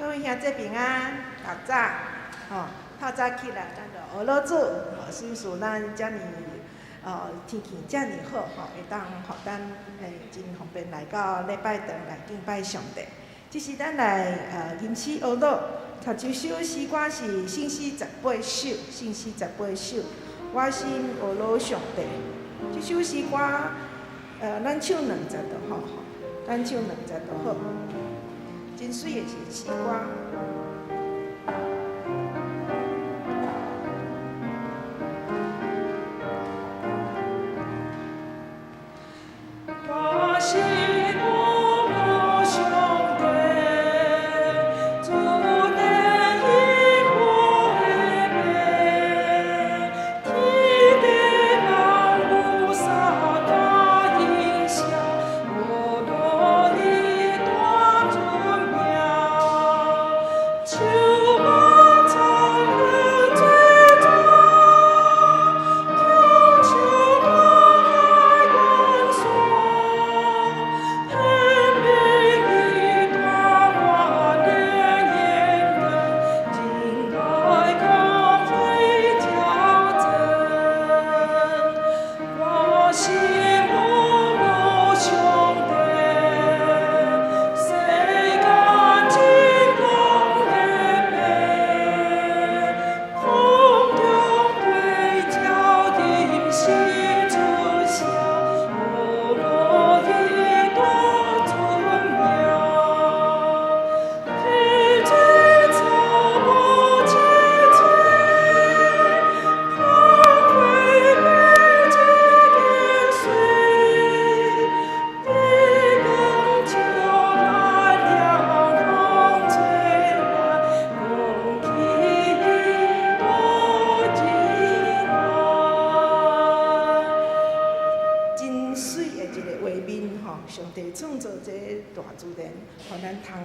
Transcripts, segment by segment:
各位兄弟平安，大早，透早起来，咱就学老子，心事咱遮尔，天气遮尔好，会当互咱真方便来到礼拜堂来敬拜上帝。即是咱来吟诗学老，读一首诗歌是信诗18首，信诗18首，我心学老上帝。即首诗歌，咱唱2节就好，咱唱2节就好。真水的一个诗歌。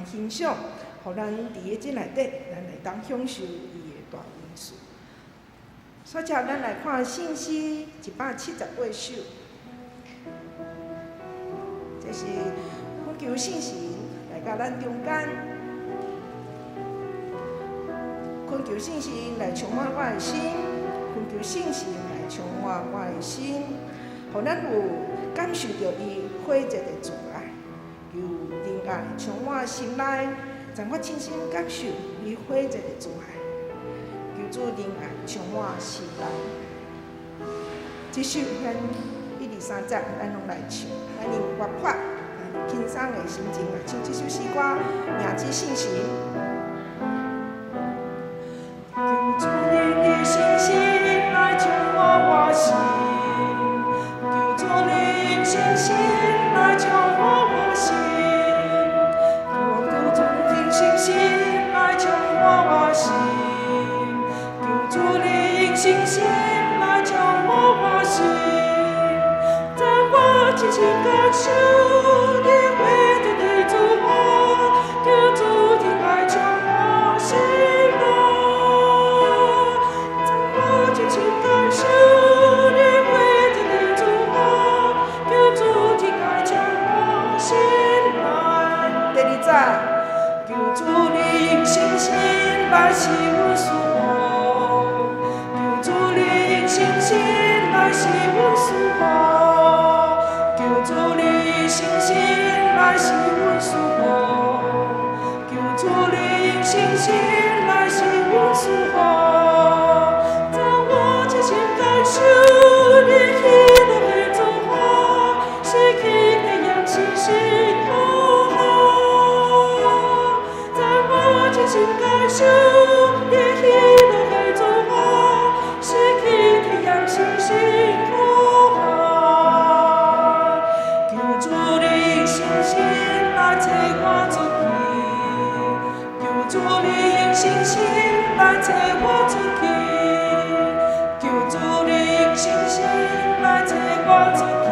欣赏，互咱伫个即内底，咱会当享受伊个大恩赐。所以咱来看信诗178首，这是恳求圣神来到咱中间，恳求圣神来充满我的心，恳求圣神来充满我的心，互咱有感受到伊火热的慈爱。有仁爱充满心内，让我亲身感受伊火热的慈爱。求主仁爱充满心内。这首咱1、2、3节，咱拢来唱，咱用活泼、轻松的心情来唱这首诗歌，名字信神。求主你的信心来充满我心，求主你信心来充满我心。信心来充满我心，求主你信心来充满我心，让我亲身感受你火热的祝福，求主的爱充满心内，让我亲身感受你火热的祝福，求主的爱充满心内。第2节。求主你信心来是阮属我，求主你信心来是阮属我，求主你信心来是阮属我，求主你信心来是阮属我，让我亲身感受你喜乐的祝福，是去的样式是亲身感受你喜乐的祝福，是去体验是幸福啊！求主你信心来带我出去，求主你信心来带我出去，求主你信心来带我出去，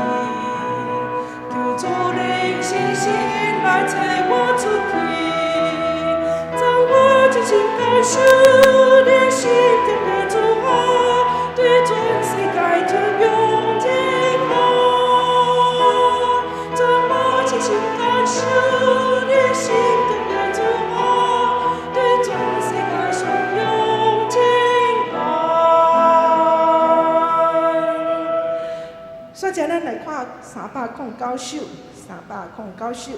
求主你信心来带我出去。我真心感受你心中的祝福，对全世界就永健康。让我真心感受你心中的祝福，所以咱来看309首，309首。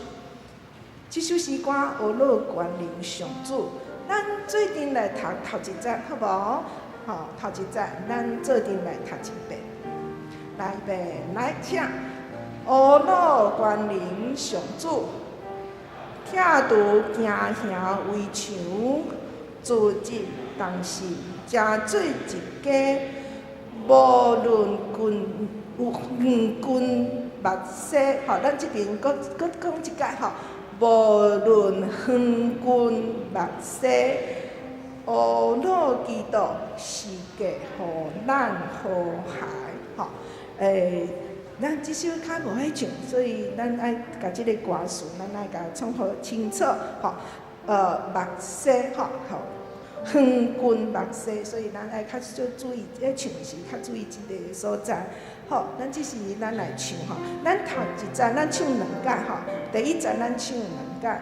这首诗歌《阿罗关灵上主》，咱做阵来读头一节，好无？吼，头一节，咱做阵来读一遍。来预备，来请。阿罗关灵上主，拆除惊吓围墙，自日当时，正做一家，无论君有远近目色，吼，咱这边搁讲一解吼，无论远近目色，阿罗基督是个互咱和谐，吼，咱即首较无爱唱，所以咱爱甲即个歌词，咱爱甲唱好清楚，吼，目色，吼，远近目色，所以咱爱较少注意，咧唱时较注意即个所在。好，咱即时咱来唱吼，咱头一节咱唱两解吼，第一节咱唱两解，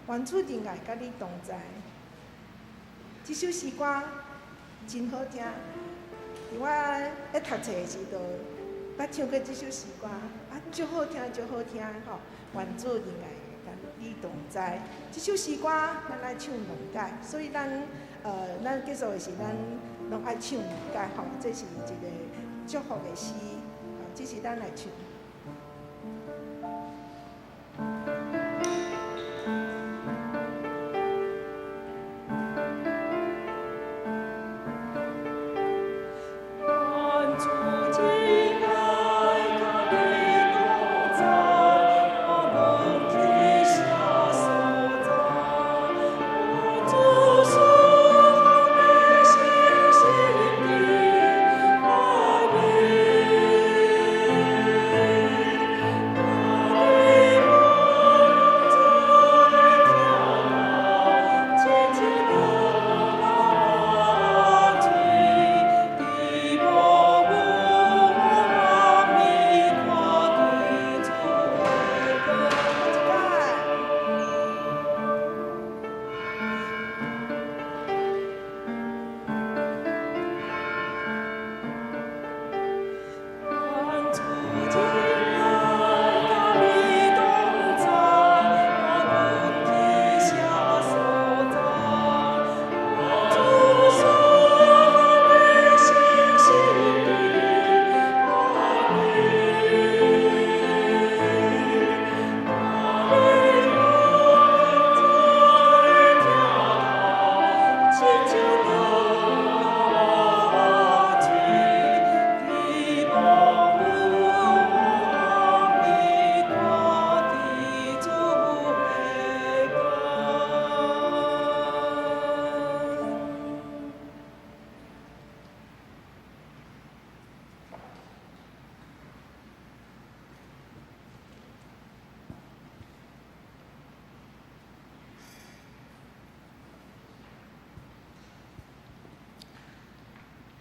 愿主定爱甲你同在。这首诗歌真好听，我咧读册的时候，捌唱过这首诗歌，足好听，足好听吼！愿主定爱甲你同在。这首诗歌咱爱唱两解，所以咱结束的时咱拢爱唱两解吼。这是一个祝福的诗，这是咱来唱。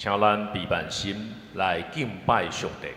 请咱备万心来敬拜上帝。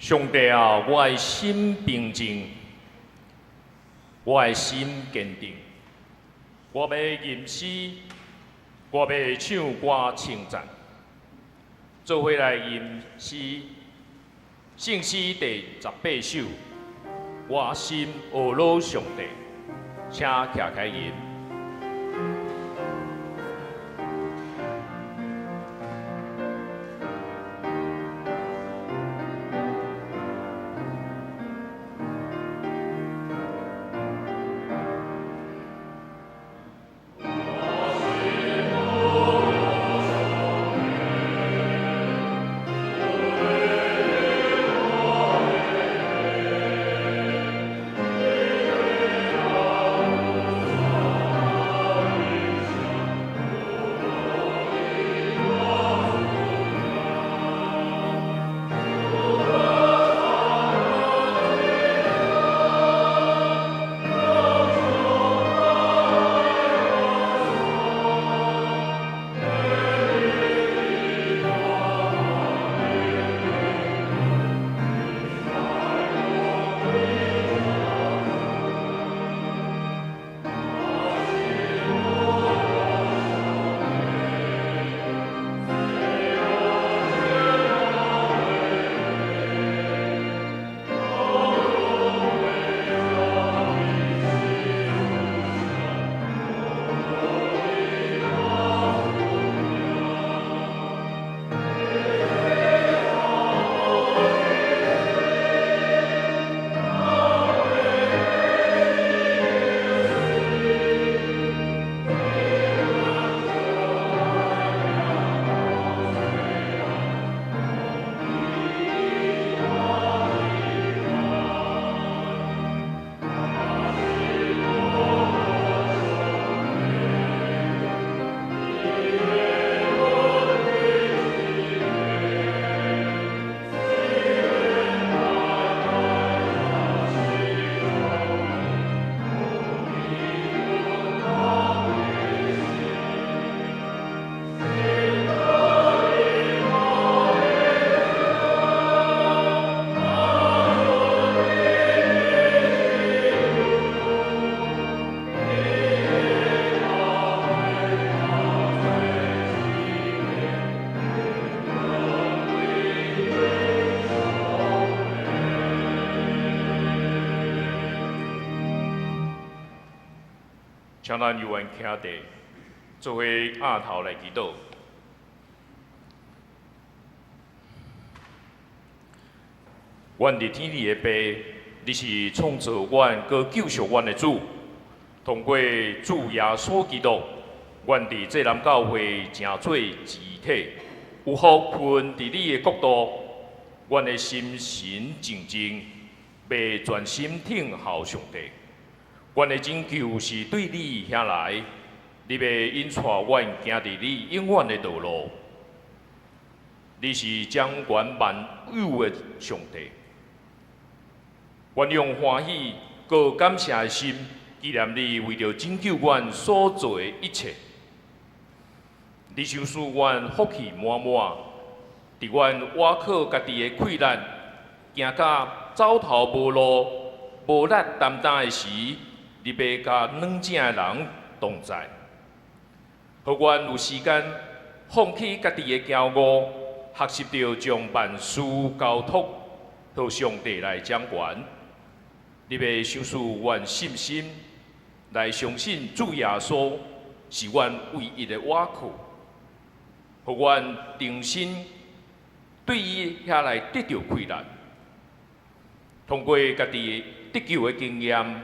上帝啊，我的心平静，我的心坚定。我要吟诗，我要唱歌称赞。做伙来吟诗，圣诗第18首。我心懊恼上帝，请徛开吟。请咱游员徛地，做伙压头来祈祷。阮伫天里的爸，你是创造阮、搁救赎阮的主。通过主耶稣基督，阮伫这南教会成做肢体，有福困伫你的国度，阮的心神静静，要专心听候上帝。阮的拯救是对你遐来，你要引带阮行伫你永远的道路。你是掌管万有的上帝。阮用欢喜、搁感谢的心，纪念你为着拯救阮所做的一切。你想使阮福气满满，伫阮瓦靠家己的困难，行到走投无路、无力担当的时，你要甲软正的人同在，互阮有时间放弃家己的骄傲，学习着将万事交托，互上帝来掌管。你要想使阮信心来相信主耶稣是阮唯一的倚靠，互阮定心对伊遐来得到快乐，通过家己得救的经验，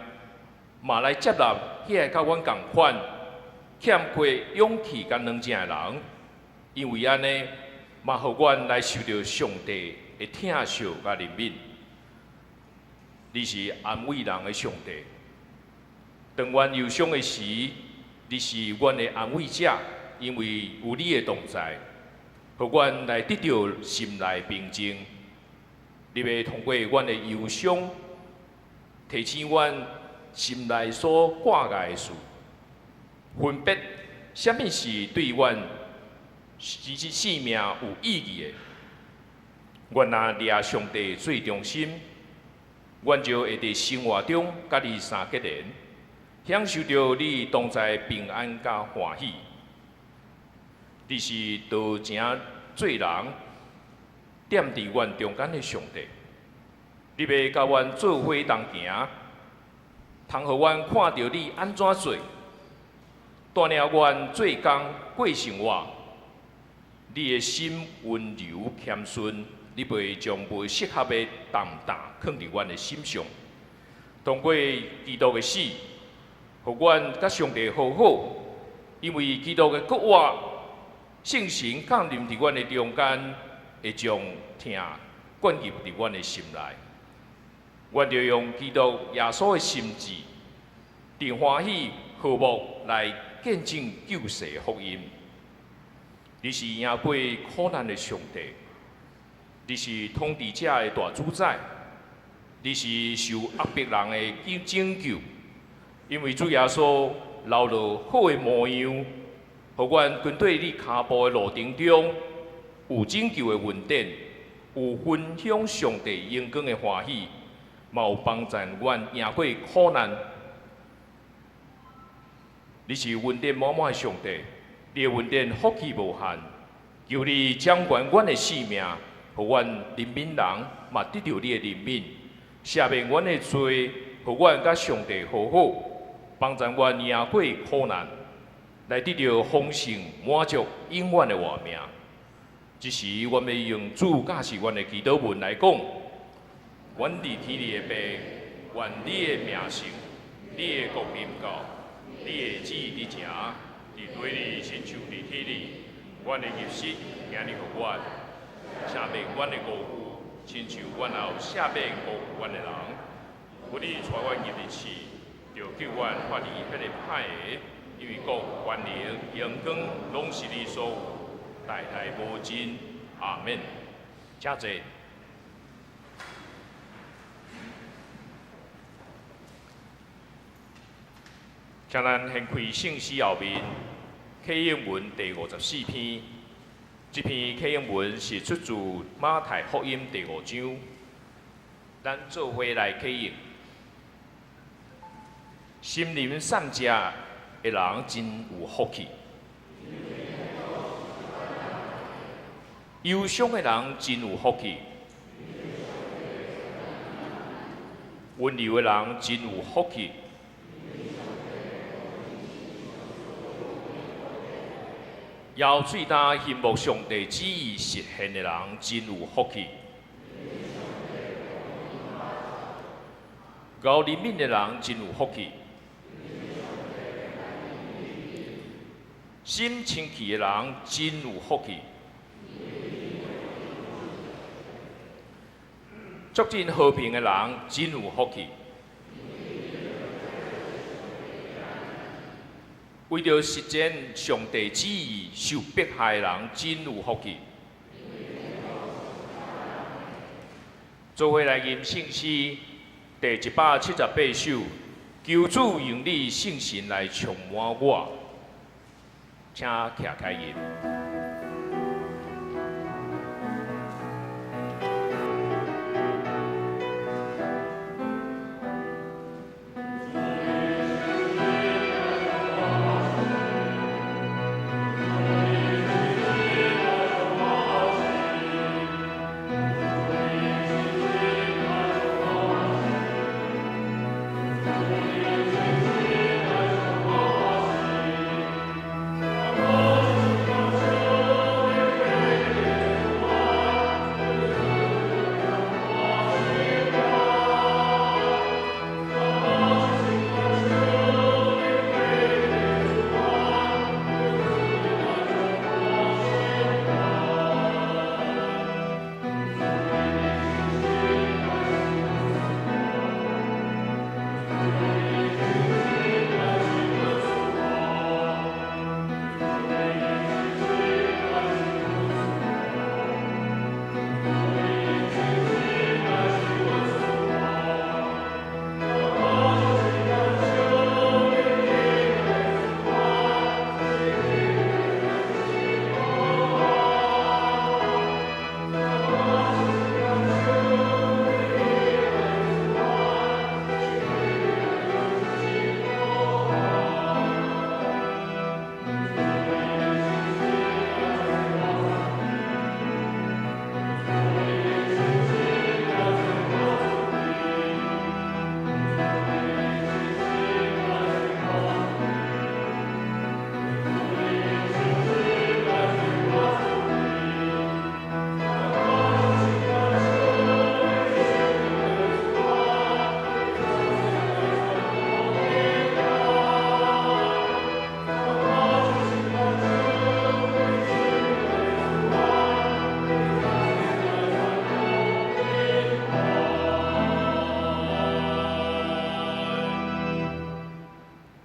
嘛来接纳遐甲阮共款欠缺勇气甲软正的人，因为安尼嘛，互阮来受到上帝的疼惜甲怜悯。你是安慰人的上帝，当阮忧伤的时，你是阮的安慰者，因为有你的同在，互阮来得到心内平静。你要通过阮的忧伤，提醒阮心内所挂碍的事，分别什么是对阮生命有意义的。阮若掠上帝最中心，阮就会伫生活中甲你相结连，享受到你同在平安甲欢喜。你是道成做人，踮伫阮中间的上帝。你要甲阮做伙同行，通互阮看到你安怎做，带领阮做工过生活。你的心温柔谦顺。你袂将不适合的重担放伫阮的心上，通过基督的死，互阮甲上帝和好，因为基督的国活，圣神降临伫阮的中间，会将疼灌入伫阮的心内。阮就用基督耶稣的心志，定欢喜和睦来见证救世的福音。你是赢过苦难的上帝。你是统治者的大主宰，你是受压迫人的拯救，因为主耶稣留落好的模样，互阮跟对你脚步的路程中有拯救的恩典，有分享上帝荣光的欢喜，嘛有帮助阮赢过苦难。你是恩典满满的上帝，你的恩典福气无限，求你掌管阮的性命。互阮怜悯人，嘛得到你的怜悯，赦免阮的罪，互阮甲上帝和好，帮助阮赢过苦难，来得到丰盛满足永远的活命。这时，阮要用主教示阮的祈祷文来讲：阮伫天里的爸，愿你的名圣，你的国临到，你的旨意伫城，伫地里亲像伫天里。阮的日息，今日互阮。赦免阮的过犯，亲像阮也有赦免过阮的人。不你带阮入地市，就叫阮脱离迄个歹的，因为国、权力、荣光，拢是你所有，代代无尽。阿免。请坐。请咱先开圣诗后面启应文第54篇。这篇启应文是出自马太福音第5章，咱做伙来启应。心灵善食的人真有福气，忧伤的人真有福气，温柔的人真有福气。要最大幸福上帝旨意实现的人，真有福气。搞怜悯的人，真有福气。心清气的人，真有福气。促进和平的人，真有福气。为着实践上帝旨意受迫害的人，真有福气。做伙来吟圣诗第178首，求主用你圣神来充满我，请徛开吟。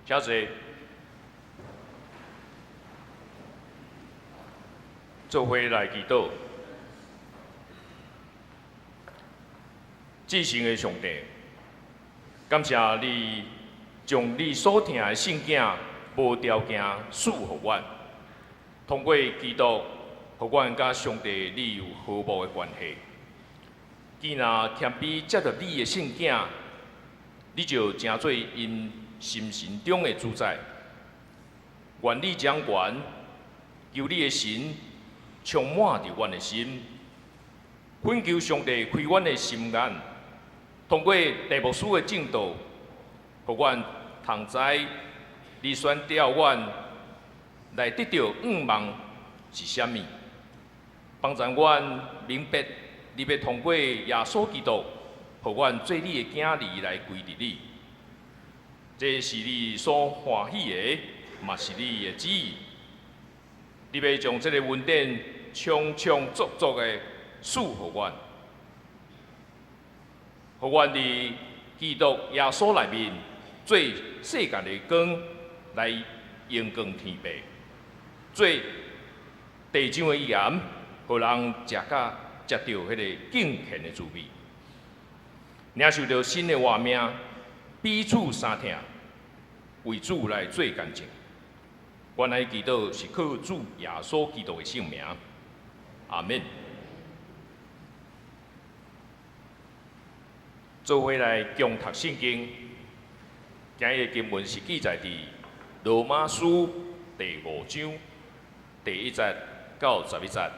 小姐，做伙来祈祷。至圣的上帝，感谢你将你所听的圣经无条件赐予阮，通过基督，互阮甲上帝你有和睦的关系。既然谦卑接受你的圣经，你就成做因心神中的主宰。愿你掌权，求你的神充满着阮的心，恳求上帝开阮的心眼，通过题目书的正道，互阮通知你选调阮来得到愿望是啥物，帮助阮明白你要通过耶稣基督，互阮做你的囝儿来归入你。这是你所欢喜的，嘛是你的旨意。你要将这个恩典充充足足的赐予阮，互阮伫基督耶稣内面做世间的光，来阳光天白，做地上的盐，互人食到迄个敬虔的滋味，领受到新的活命，彼此相听。为主来做干净，原来祈祷是靠主耶稣基督的圣名，阿免。做伙来共读圣经，今日的经文是记载伫罗马书第5章第1节到11节。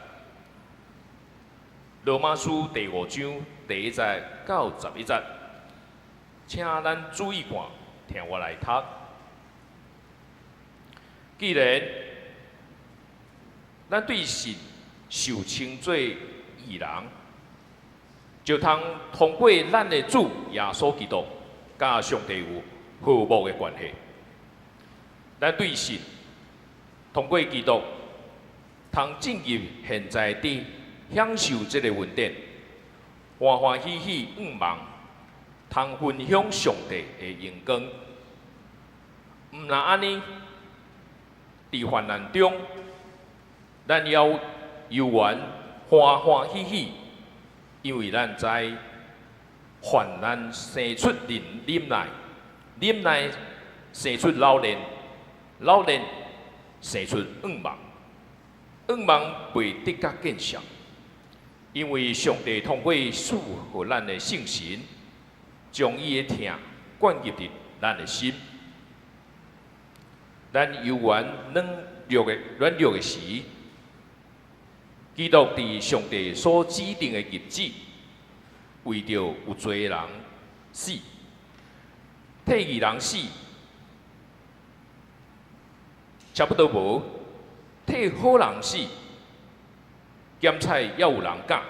罗马书第5章第1节到11节，请咱注意看，听我来读。既然咱对神受称做义人，就通通过咱的主耶稣基督，甲上帝有和睦的关系。咱对神通过基督，通进入现在的享受这个稳定，欢欢喜喜愿望，通分享上帝的荣光。毋若安尼，伫患难中，咱要游玩欢欢喜喜，因为咱知患难生出忍耐，忍耐生出老练，老练生出愿望，愿望袂得甲见效。因为上帝通过赐予咱的圣神，将伊的疼灌入伫咱的心。咱游玩软弱的时，基督伫上帝所指定的日子，为着有罪人死，替义人死，差不多无替好人死。咸菜也有人讲，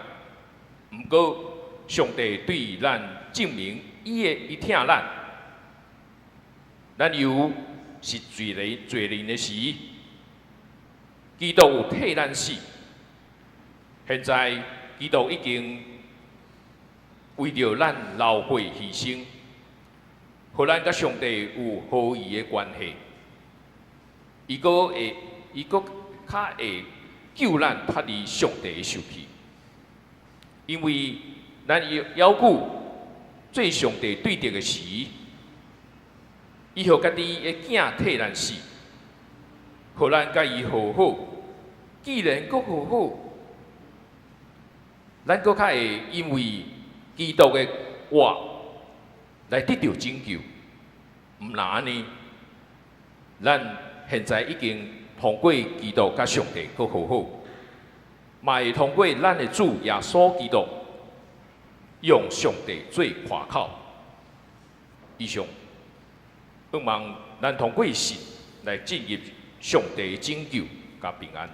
毋过上帝对咱证明伊疼咱，咱又是罪人的时，基督有替咱死。现在基督已经为着咱流血牺牲，互咱甲上帝有好意的关系。伊搁较会救咱脱离上帝的受气，因为咱要求做上帝对敌的时，伊互家己的囝替咱死，互咱甲伊和好。既然搁和好，咱搁较会因为基督的话来得到拯救。毋然安尼，咱现在已经通过基督甲上帝搁和好，嘛会通过咱的主耶稣基督，用上帝做夸口。以上，盼望咱通过神来进入上帝的拯救甲平安。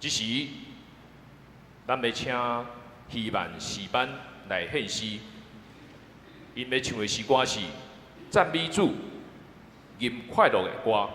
这时，咱要请希曼诗班来献诗，因要唱的诗歌是赞美主、吟快乐的歌。我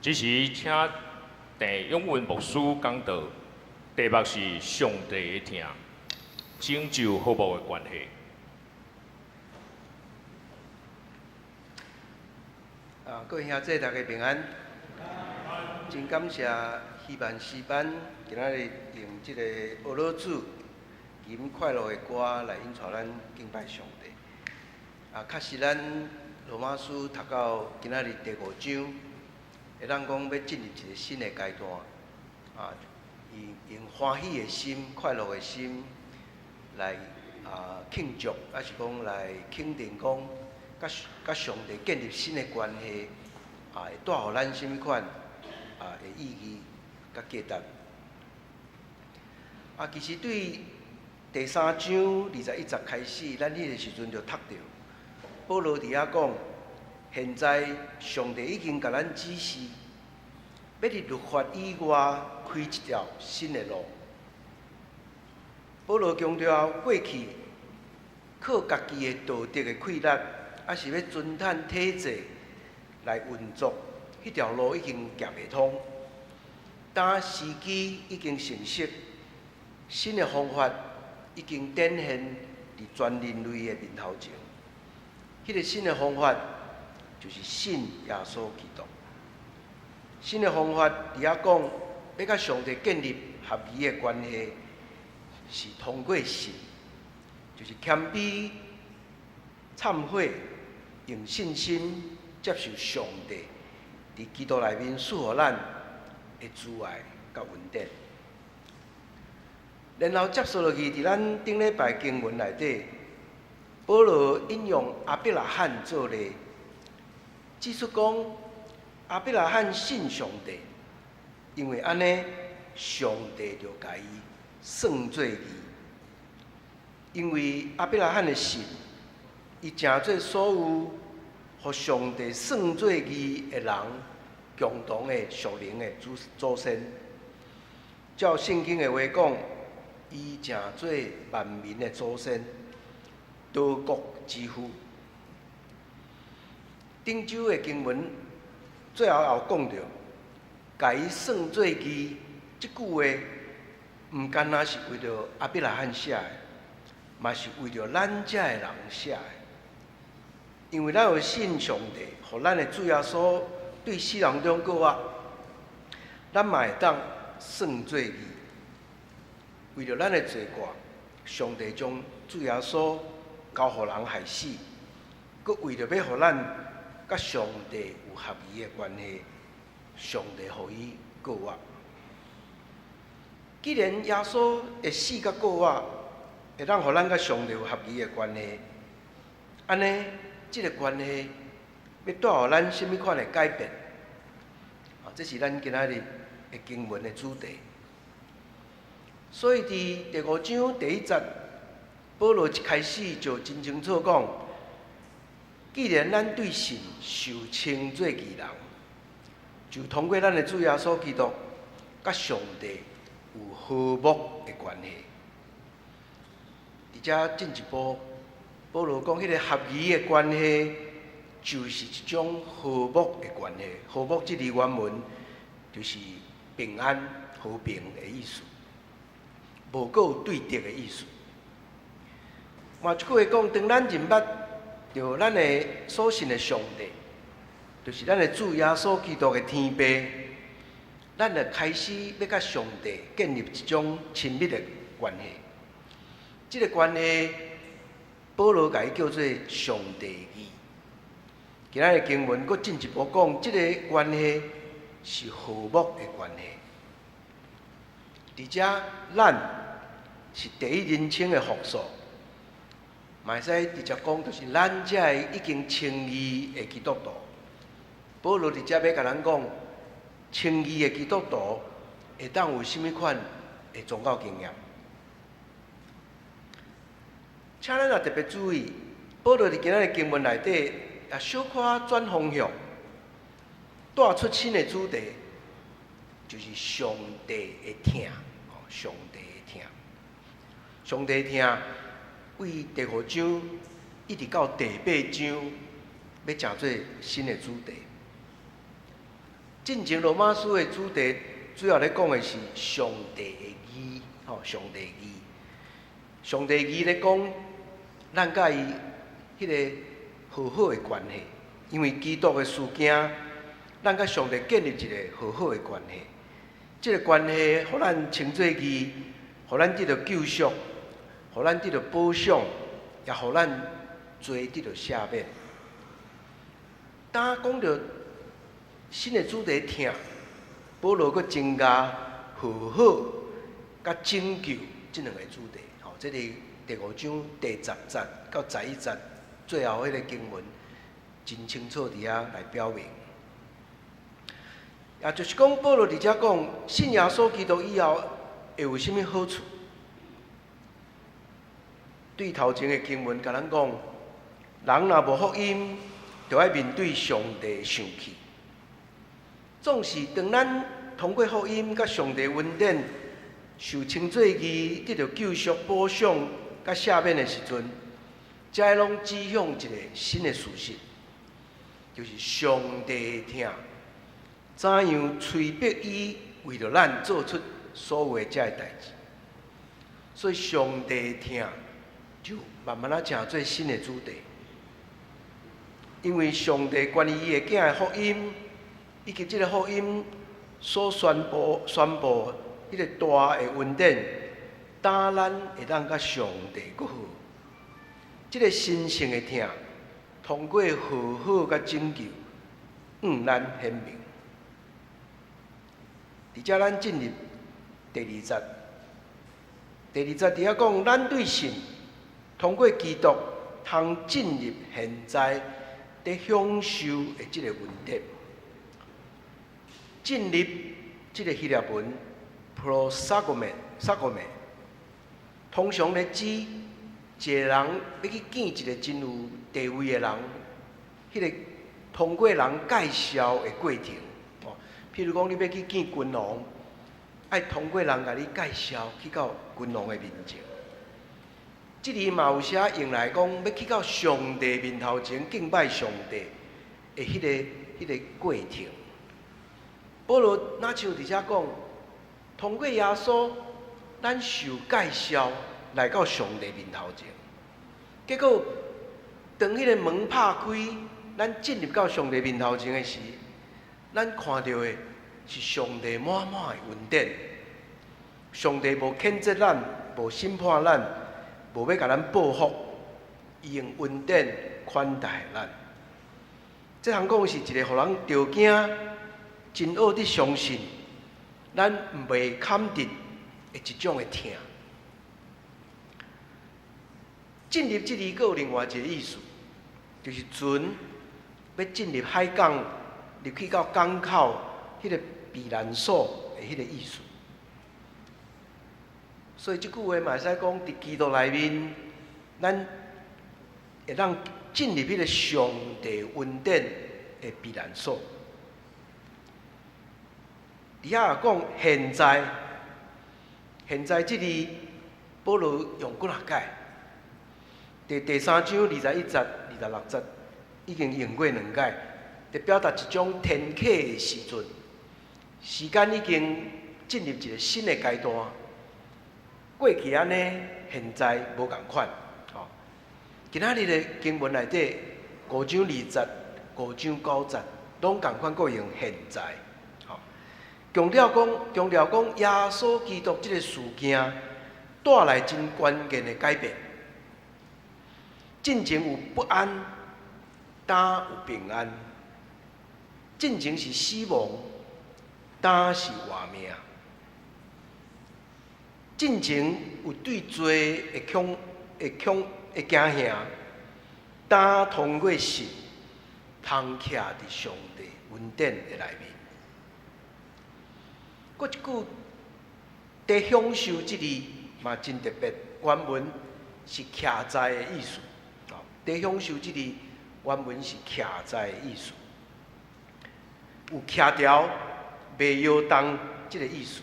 这时，请郑永文牧师讲道，题目是上帝的听，拯救好无的关系。各位兄弟，大家平安。真感谢希望诗班今仔日用这个俄罗斯吟快乐的歌来引带咱敬拜上帝。确实咱罗马书读到今仔日第5章，会当讲要进入一个新的阶段。用欢喜的心、快乐的心来庆祝，还是讲来肯定讲，甲上帝建立新的关系，会带予咱什么款的意义甲价值。其实对第3章21节开始，咱迄个时阵就读到，保罗伫遐讲，现在上帝已经甲咱指示，要伫律法以外开一条新的路。保罗强调，过去靠家己的道德的气力，还是要尊趁体制来运作，迄条路已经行袂通。当时机已经成熟，新的方法已经展现伫全人类的面头前。迄个新的方法就是信耶稣基督。新的方法伫遐讲，要甲上帝建立合宜的关系，是通过信，就是谦卑、忏悔，用信心接受上帝伫基督内面赐予咱的慈爱甲恩典。然后接续落去，伫咱顶礼拜经文内底，保罗引用亚伯拉罕做例，指出讲亚伯拉罕信上帝，因为安尼上帝就甲伊算作义。因为亚伯拉罕的信，伊成做所有互上帝算作义的人共同的属灵的祖先。照圣经的话讲，伊成做万民的祖先，多国之父。顶周的经文最后也有讲到，甲伊算作义，即句话毋单单是为着亚伯拉罕写的，嘛是为着咱遮的人写的。因为咱有信上帝，互咱的主耶稣对世人中告啊，咱嘛会当算作义。为着咱的罪过，上帝将主耶稣交互人害死，佮为着要互咱甲上帝有合宜的关系，上帝互伊告我。既然耶稣会死甲告我，会当互咱甲上帝有合宜的关系，安尼即个关系要带予咱什么款的改变？这是咱今仔日的经文的主题。所以，伫第5章第1节，保罗一开始就真清楚讲：既然咱对神受称作义人，就通过咱的主耶稣基督，甲上帝有和睦的关系。而且进一步，保罗讲，迄个合宜的关系，就是一种和睦的关系。和睦这字原文就是平安、和平的意思。无阁有对敌的意思。嘛，即句话讲，当咱认捌着咱的所信的上帝，就是咱的主耶稣基督的天父，咱就开始要甲上帝建立一种亲密的关系。即个关系，保罗甲伊叫做上帝义。今仔日经文阁进一步讲，即个关系是和睦的关系。而且咱是第一人称的复数，嘛会使直接讲，就是咱遮已经称义的基督徒。保罗直接要甲咱讲，称义的基督徒会当有甚物款的宗教经验？请咱也特别注意，保罗伫今仔日经文内底也小可转方向，带出新的主题，就是上帝的听，上帝的听。上帝听，为第5章一直到第8章，要成做新的主题。进前罗马书的主题，主要咧讲的是上帝的义，上帝的义。上帝的义咧讲，咱甲伊迄个和好的关系，因为基督的事件，咱甲上帝建立一个和好的关系。这个关系，互咱称作义，互咱得到救赎，互咱得到保障，也互咱罪得到赦免。当讲到新的主题听，保罗佫增加和好甲拯救这两个主题。这是第5章第10节到11节最后迄个经文，真清楚伫遐来表明。也就是讲，保罗伫遮讲，信耶稣基督以后会有甚物好处？对头前的经文甲咱讲，人若无福音，就要面对上帝生气。总是当咱通过福音甲上帝恩典，受称作义，得到救赎、保障、甲赦免的时阵，这拢指向一个新的事实，就是上帝听怎样催逼伊为着咱做出所有的这个代志。所以上帝听就慢慢成做新的主题，因为上帝关于伊的囝的福音，以及这个福音所宣布迄个大的恩典，当咱会当甲上帝搁好，这个神圣的听，通过和好甲拯救，咱显明。伫遮咱进入第2节，第2节伫遐讲，咱对神通过基督，通进入现在伫享受的这个恩典，进入这个希腊文。prosagome， 通常咧指一个人要去见一个真有地位的人，迄个通过人介绍的过程。譬如讲，你要去见君王，爱通过人甲你介绍去到君王的面前。这里嘛有写用来讲，要去到上帝面头前敬拜上帝的迄个过程。保罗哪像伫遮讲？通过耶稣，咱受介绍来到上帝面头前。结果，当迄个门拍开，咱进入到上帝面头前的时，咱看到的是上帝满满的恩典。上帝无谴责咱，无审判咱，无要甲咱报复，伊用恩典款待咱。这项讲是一个互人条件真好的相信。咱袂堪得的一种的听，进入这里，还有另外一个意思，就是船要进入海港，入去到港口迄个避难所的迄个意思。所以这句话嘛会使讲，伫基督内面，咱会当进入迄个上帝恩典的避难所。伫遐讲现在这里保罗用几若解？第3章21节、26节已经用过2解，就表达一种天启的时阵，时间已经进入一个新的阶段。过去安尼，现在无共款。今仔日的经文内底5章20节、5章9节，拢共款过用现在。强调讲，耶稣基督这个事件带来真关键的改变。进前有不安，当有平安；进前是死亡，当是活命。进前有对罪会惊吓，当通过神，通徛伫上帝恩典的内面。搁一句，伫享受这字嘛真特别，原文是徛在的意思。伫享受这字原文是徛在的意思，有徛条、袂摇动这个意思。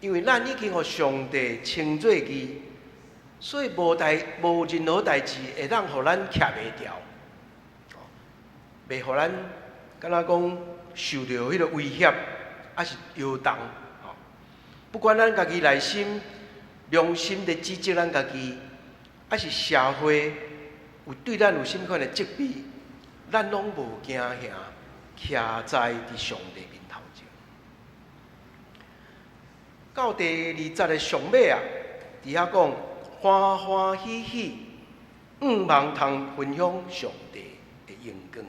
因为咱已经互上帝称作义，所以无任何代志会让互咱徛袂条，袂互咱敢若讲受到迄个威胁，还是摇动，吼。不管咱家己内心良心的指责咱家己，还是社会有对咱有甚物款的责备，咱拢无惊吓，徛在伫上帝面头前。到第20个上尾啊，伫遐讲欢欢喜喜，望通分享上帝的荣光。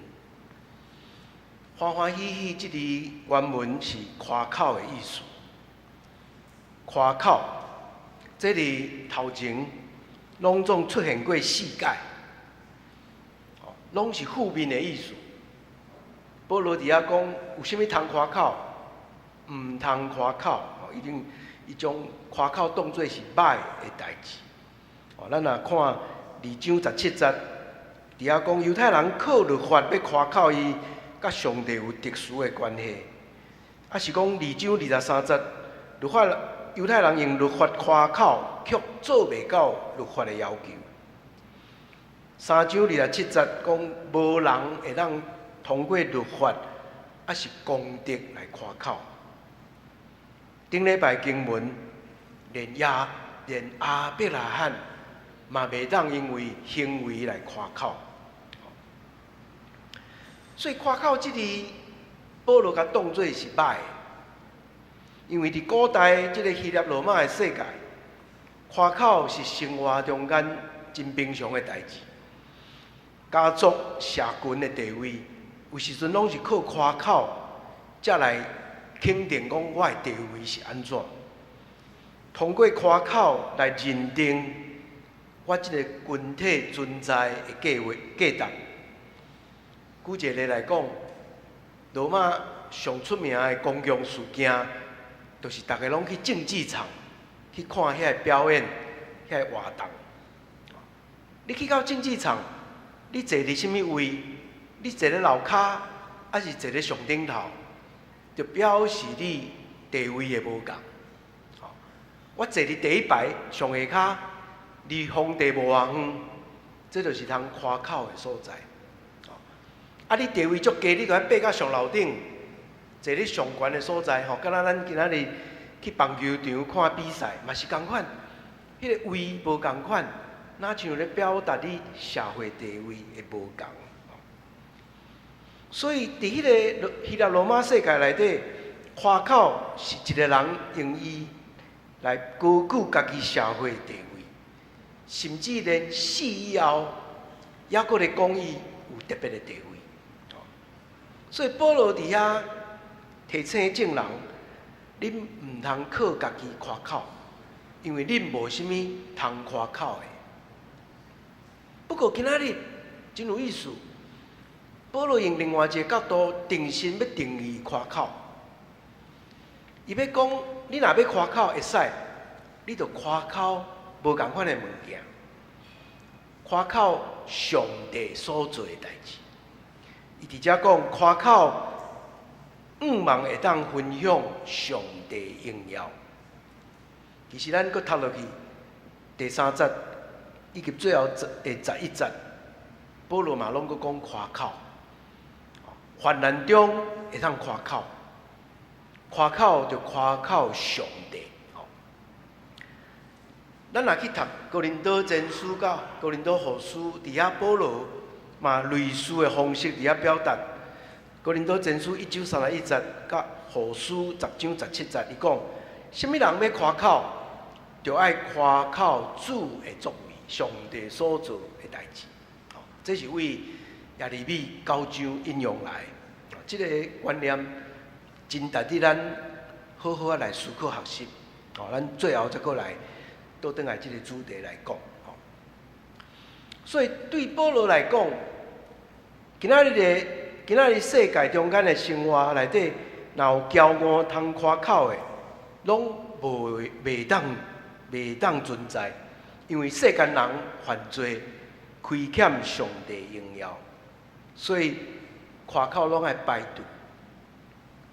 欢欢喜喜，即个原文是夸口的意思。夸口，这里头前拢总出现过4届，拢是负面的意思。保罗伫遐讲，有啥物通夸口，毋通夸口，伊将夸口当作是歹的代志。咱若看2章17节，伫遐讲犹太人靠律法要夸口伊甲上帝有特殊的关系，还是讲2章23节，律法犹太人用律法夸口，却做袂到律法的要求。3章27节讲无人会当通过律法，还是功德来夸口。顶礼拜经文，连亚伯拉罕嘛袂当因为行为来夸口。所以夸口这个保罗甲当作是歹的，因为伫古代这个希腊罗马的世界，夸口是生活中间真平常的代志。家族、社群的地位，有时阵拢是靠夸口，才来肯定讲我的地位是安怎。通过夸口来认定我这个群体存在的价值。举一个例来讲，罗马上出名的公共事件，就是大家拢去竞技场去看遐个表演、遐个活动。你去到竞技场，你坐伫什么位？你坐咧楼骹，还是坐咧上顶头？就表示你地位会无共。我坐伫第一排上下骹，离皇帝无偌远，这就是通夸口的所在。你地位足低，你就要爬到上楼顶，坐咧上悬的所在，敢若咱今仔日去棒球场看比赛，嘛是共款。迄个位无共款，哪像咧表达你社会地位会无共。所以伫迄个希腊罗马世界内底，夸口是一个人用伊来高举家己社会地位，甚至连死以后，还阁咧讲伊有特别的地位。所以保罗伫遐提醒众人，恁毋通靠家己夸口，因为恁无啥物通夸口的。不过今仔日真有意思，保罗用另外一个角度重新要定义夸口。伊要讲，你若要夸口会使，你就夸口无共款的物件，夸口上帝所做的代志。伊伫遮讲夸口，望会当分享上帝荣耀。其实咱搁读落去第3节以及最后第11节，保罗嘛拢搁讲夸口。患难中会当夸口，夸口就夸口上帝。咱若去读哥林多前书甲哥林多后书，伫遐保罗嘛类似的方式伫遐表达。哥林多前书1章31节，甲后书10章17节，伊讲：什么人要夸口，就爱夸口主的作为，上帝所做的代志。这是为耶利米9章引用来。这个观念真值得咱好好来思考学习。咱最后再过来倒转来这个主题来讲。所以对保罗来讲，今仔日世界中间的生活内底，若有骄傲通夸口的，拢袂当存在，因为世间人犯罪，亏欠上帝荣耀，所以夸口拢爱排除。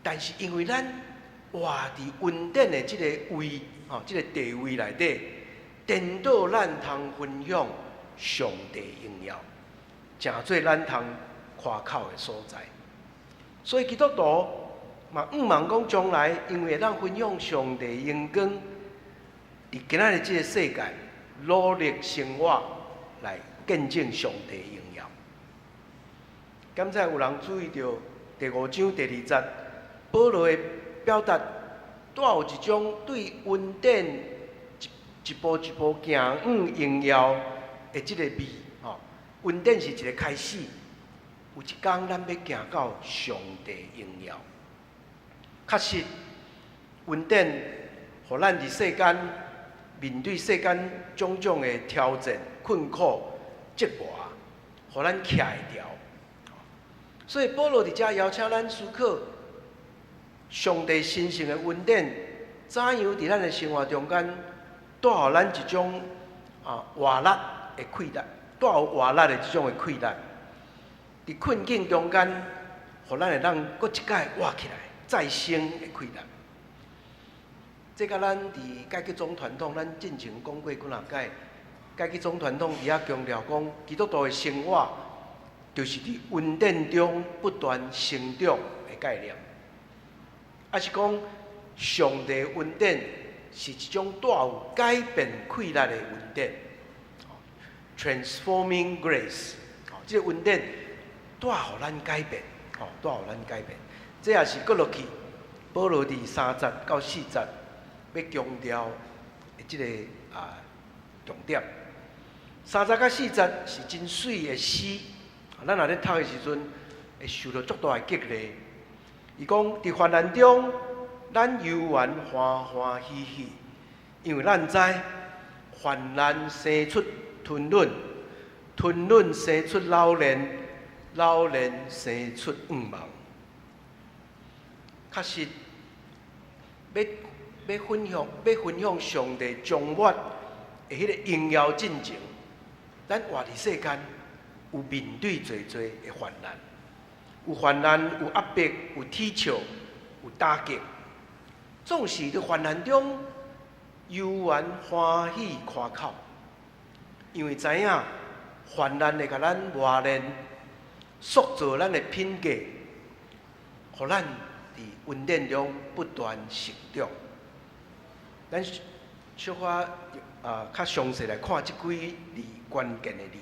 但是因为咱活伫恩典的这个位，这个地位内底，颠倒咱通分享上帝荣耀，诚做咱通夸口的所在。所以基督徒嘛，毋茫讲将来，因为咱分享上帝荣光，伫今仔日即个世界努力生活来见证上帝荣耀。刚才有人注意到第5章第2节，保罗的表达带有一种对恩典一步一步行往荣耀的即个味。恩典是一个开始，有一天咱要行到上帝荣耀。确实，恩典互咱伫世间面对世间种种的挑战、困苦、折磨，互咱徛会牢。所以保罗伫遮邀请咱思考，上帝神圣的恩典怎样伫咱的生活中间带予咱一种活力的气力，带有活力的这种的气力，伫困境中间，互咱会当搁一届活起来。再生的气力，这甲咱伫改革总传统，咱进前讲过几若届。改革总传统伫遐强调讲，基督徒的生活就是伫恩典中不断成长的概念，还是讲上帝的恩典是一种带有改变气力的恩典 ，transforming grace。这个恩典带予咱改变，带予咱改变。这也是搁落去，保罗伫3节到4节要强调的即个重点。3节到4节是真水的诗，咱若咧读的时阵会受到足大的激励。伊讲伫患难中，咱犹原欢欢喜喜，因为咱知患难生出吞忍，吞忍生出老练，老练生出愿望。确实，要分享上帝将我的迄个荣耀进程，咱活伫世间有面对侪的患难，有患难，有压迫，有踢笑，有打击。总是伫患难中，犹原欢喜夸口，因为知影患难会甲咱磨练，塑造咱的品格，互咱伫恩典中不断成长。咱小可较详细来看即几字关键的字。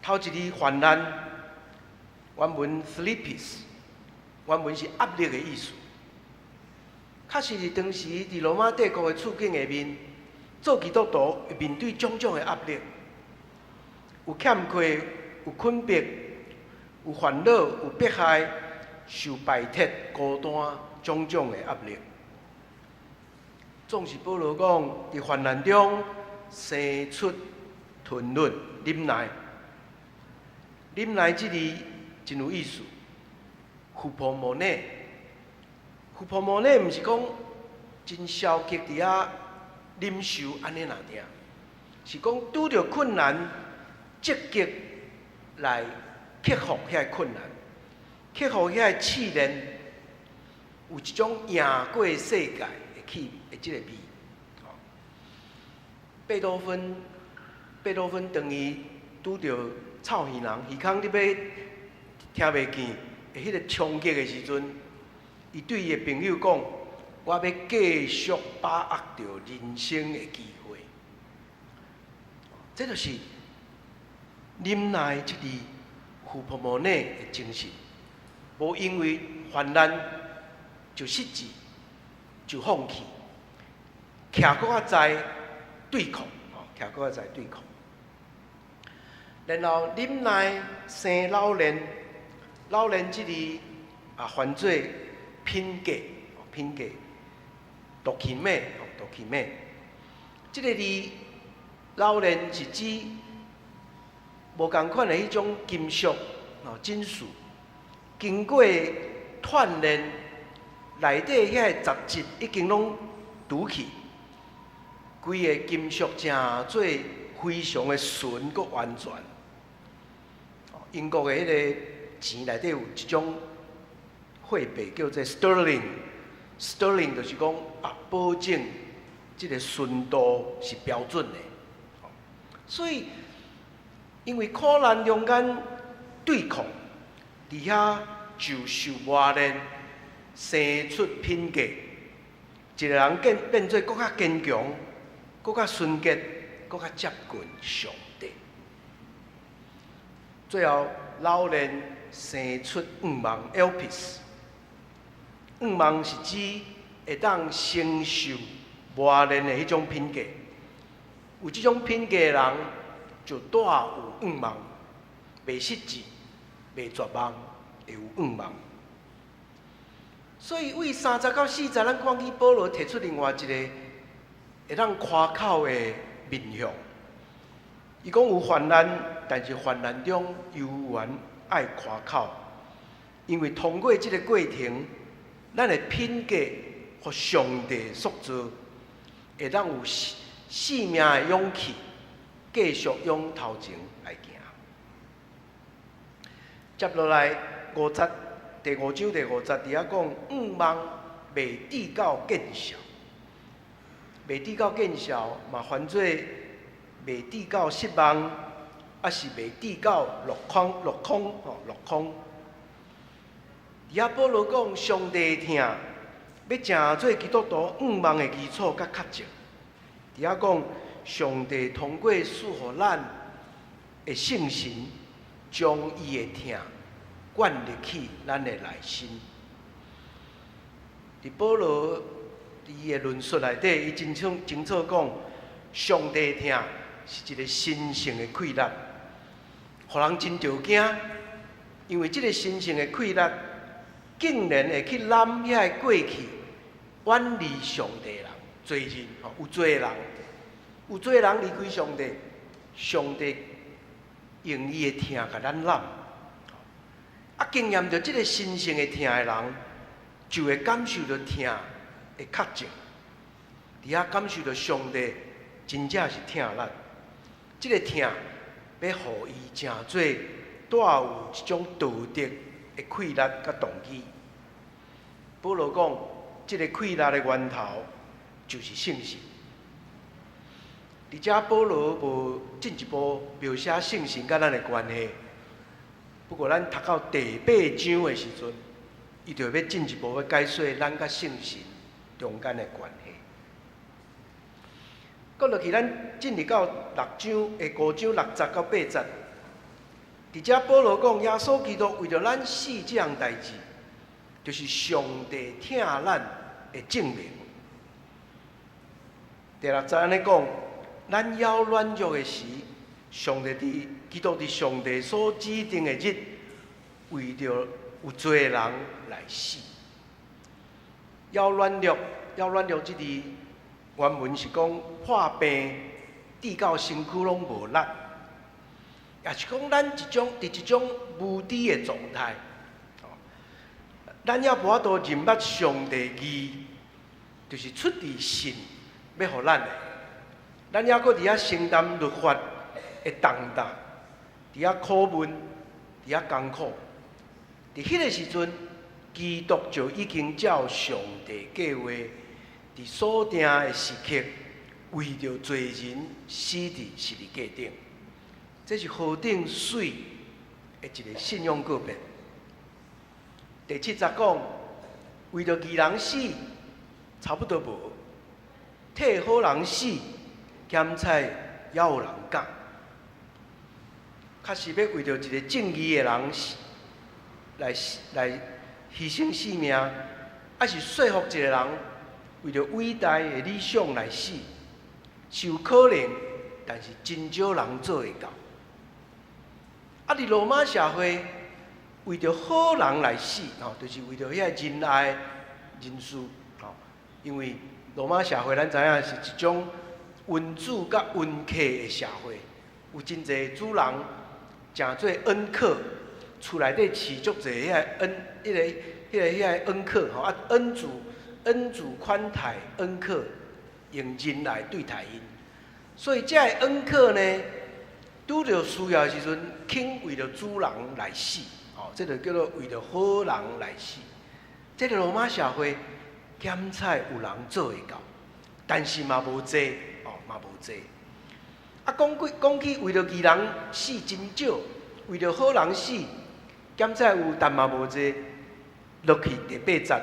头一字患难，原文 thlipis， 原文是压力的意思。确实是当时伫罗马帝国的处境下面，做基督徒会面对种种的压力，有欠缺，有困迫，有烦恼，有迫害。受排斥、孤单，种种的压力，总是保罗讲，伫患难中生出吞忍、忍耐。忍耐这字真有意思。呼婆摩内，呼婆摩内，毋是讲真消极伫遐忍受安尼那定，是讲拄着困难，积极来克服遐困难。克服遐个试炼，有一种赢过世界的即个味。贝多芬当伊拄着臭鱼人，鱼孔你要听袂见的迄个冲击的时阵，伊对伊的朋友讲：“我要继续把握着人生的机会。”这就是忍耐这字呼婆摩内的精神。无因为患难就失志，就放弃，徛搁较在对抗，徛搁较在对抗。然后忍耐生老练，老练即字翻做品格，品格，document。即个字老练是指无共款的迄种金属金属。经过锻炼，内底遐个杂质已经拢除去，规个金属正做非常的纯佮完全。英国的迄个钱内底有一种货币叫做 sterling，sterling 就是讲保证即个纯度是标准的。所以，因为苦难中间对抗。伫遐就受磨练，生出品格，一个人变做更较坚强、更较纯洁、更较接近上帝。最后，老练生出五芒 Elpis。五芒是指会当承受磨练的迄种品格。有这种品格的人，就带有五芒，袂失志，袂绝望，会有五芒。所以为30到40，咱看见保罗提出另外一个会当夸口的面向。伊讲有患难，但是患难中犹原爱夸口，因为通过这个过程，咱的品格互上帝塑造，会当有生命的勇气，继续往头前来行。接落来第5章第50，伫遐讲五芒未至到见效，未至到见效嘛，翻做未至到失望，还是未至到落空。伫遐保罗讲，上帝听要成做基督徒五芒的基础甲确证。伫遐讲，上帝通过赐予咱的圣神，将伊的听灌入去咱的内心。伫保罗伊的论述内底，伊清楚讲，上帝听是一个神圣的气力，互人真着惊，因为这个神圣的气力，竟然会去揽遐过去远离上帝的人，罪人有罪的人离开上帝，上帝用伊的听甲咱揽。经验着这个神圣的听的人，就会感受到听的确证，伫遐感受到上帝真正是听咱。这个听要互伊成做带有一种道德的气力甲动机。保罗讲，这个气力的源头就是圣神。伫遮保罗无进一步描写圣神甲咱的关系。不过，咱读到第8章的时阵，伊就要进一步要解说咱甲圣神中间的关系。搁落去，咱进入到6章的5章60到80，伫遮保罗讲，耶稣基督为着咱死这样代志，就是上帝听咱的证明。第6节安尼讲，咱要软弱的时，上帝基督伫上帝所指定的日，为着有罪的人来死。要软弱这字原文是讲破病，至到身躯拢无力，也是讲咱伫一种无知的状态。咱也无法度认捌上帝义，就是出自神要互咱的。咱也搁伫遐承担律法的重担，伫遐苦闷，伫遐艰苦。伫迄个时阵，基督就已经照上帝计划，伫所定的时刻，为着罪人死伫十字架顶。这是何等水的一个信仰告别。第7节讲，为着义人死，差不多无；替好人死，咸菜也有人讲。确实要为着一个正义的人来牺牲性命，还是说服一个人为着伟大的理想来死，是有可能，但是真少人做会到。伫罗马社会，为着好人来死，就是为着遐仁爱人士，因为罗马社会咱知影是一种君主甲恩客的社会，有真侪主人诚做恩客，厝内底饲足侪恩客吼，恩主宽待恩客，用仁爱对待因。所以这个恩客呢，拄着需要的时阵，肯为着主人来死，这就叫做为着好人来死。这个罗马社会，咸菜有人做会到，但是嘛无济，嘛无济。讲起为着义人死真少，为着好人死，咸菜有，但嘛无济。落去第8节，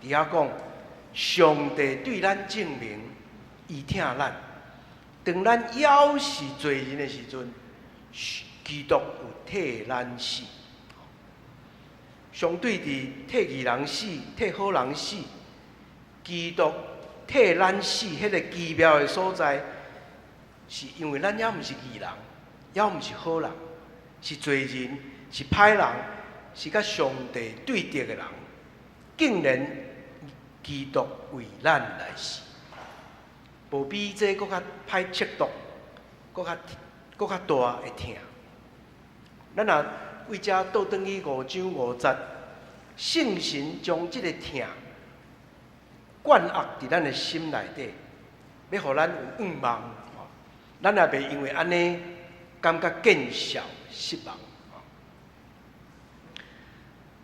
伫遐讲，上帝对咱证明，伊疼咱。当咱要是罪人的时阵，基督有替咱死。相对伫替义人死、替好人死，基督替咱死，迄个奇妙的所在，是因为咱也毋是义人，也毋是好人，是罪人，是歹人，是甲上帝对敌的人，竟然基督为咱来死。无比这搁较歹测度，搁较大的疼。咱若为遮倒转去5章5节，圣神将即个疼灌压伫咱的心内底，要互咱有愿望，咱也袂因为安尼感觉见笑失望。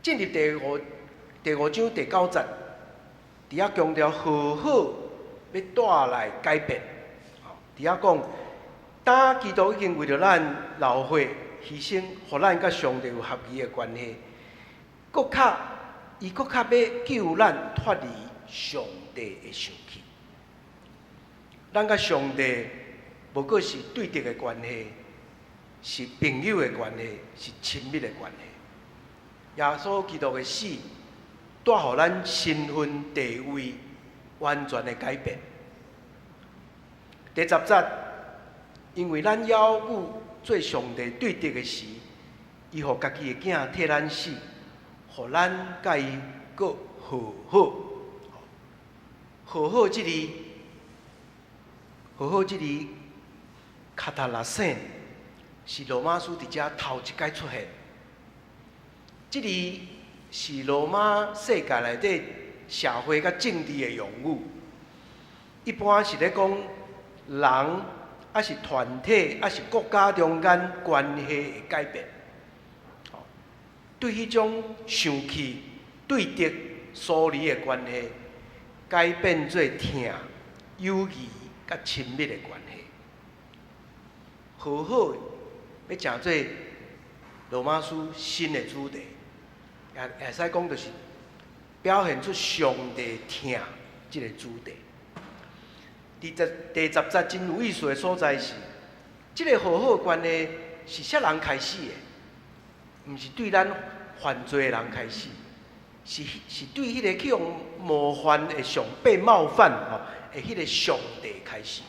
进入第五章第9节，伫遐强调和好要带来改变。伫遐讲，当基督已經為了咱流血犧牲，互咱甲上帝有合宜的關係，伊佫較要救咱脫離上帝的生氣。咱甲上帝無過是對敵的關係，是朋友的關係，是親密的關係。耶穌基督的死，帶予咱身份地位完全的改變。第10節，因為咱要有做上帝對敵的時，伊予家己的囝替咱死，予咱甲伊佫和好。和好即字，和好即字，卡塔拉聖是羅馬書伫遮頭一擺出現。即字是羅馬世界內底社會甲政治的用語，一般是咧講人还是团体，还是国家中间关系的改变。对迄种生气、对敌、疏离的关系，改变做疼、友谊、甲亲密的关系。和好要成做罗马书新的主题，也使讲就是表现出上帝疼这个主题。第10节真有意思的所在是，这个和好关系是啥人开始的？毋是对咱犯罪的人开始，是对迄个去用冒犯的上被冒犯的迄个上帝开始。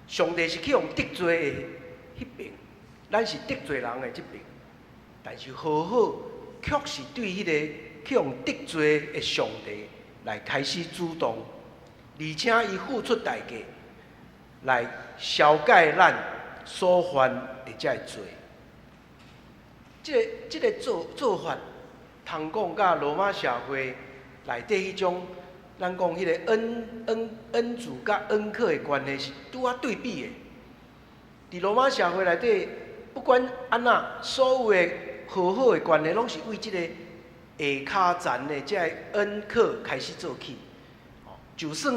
上帝是去用得罪的迄边，咱是得罪人的这边，但是和好却是对迄个去用得罪的上帝来开始主动。而且伊付出代价来消解咱所犯的这罪。这个做法，通讲甲罗马社会内底迄种，咱讲迄个恩主甲恩客的关系是拄啊对比的。伫罗马社会内底，不管安怎，所有的和好的关系，拢是为这个下骹层的这个恩客开始做起。就算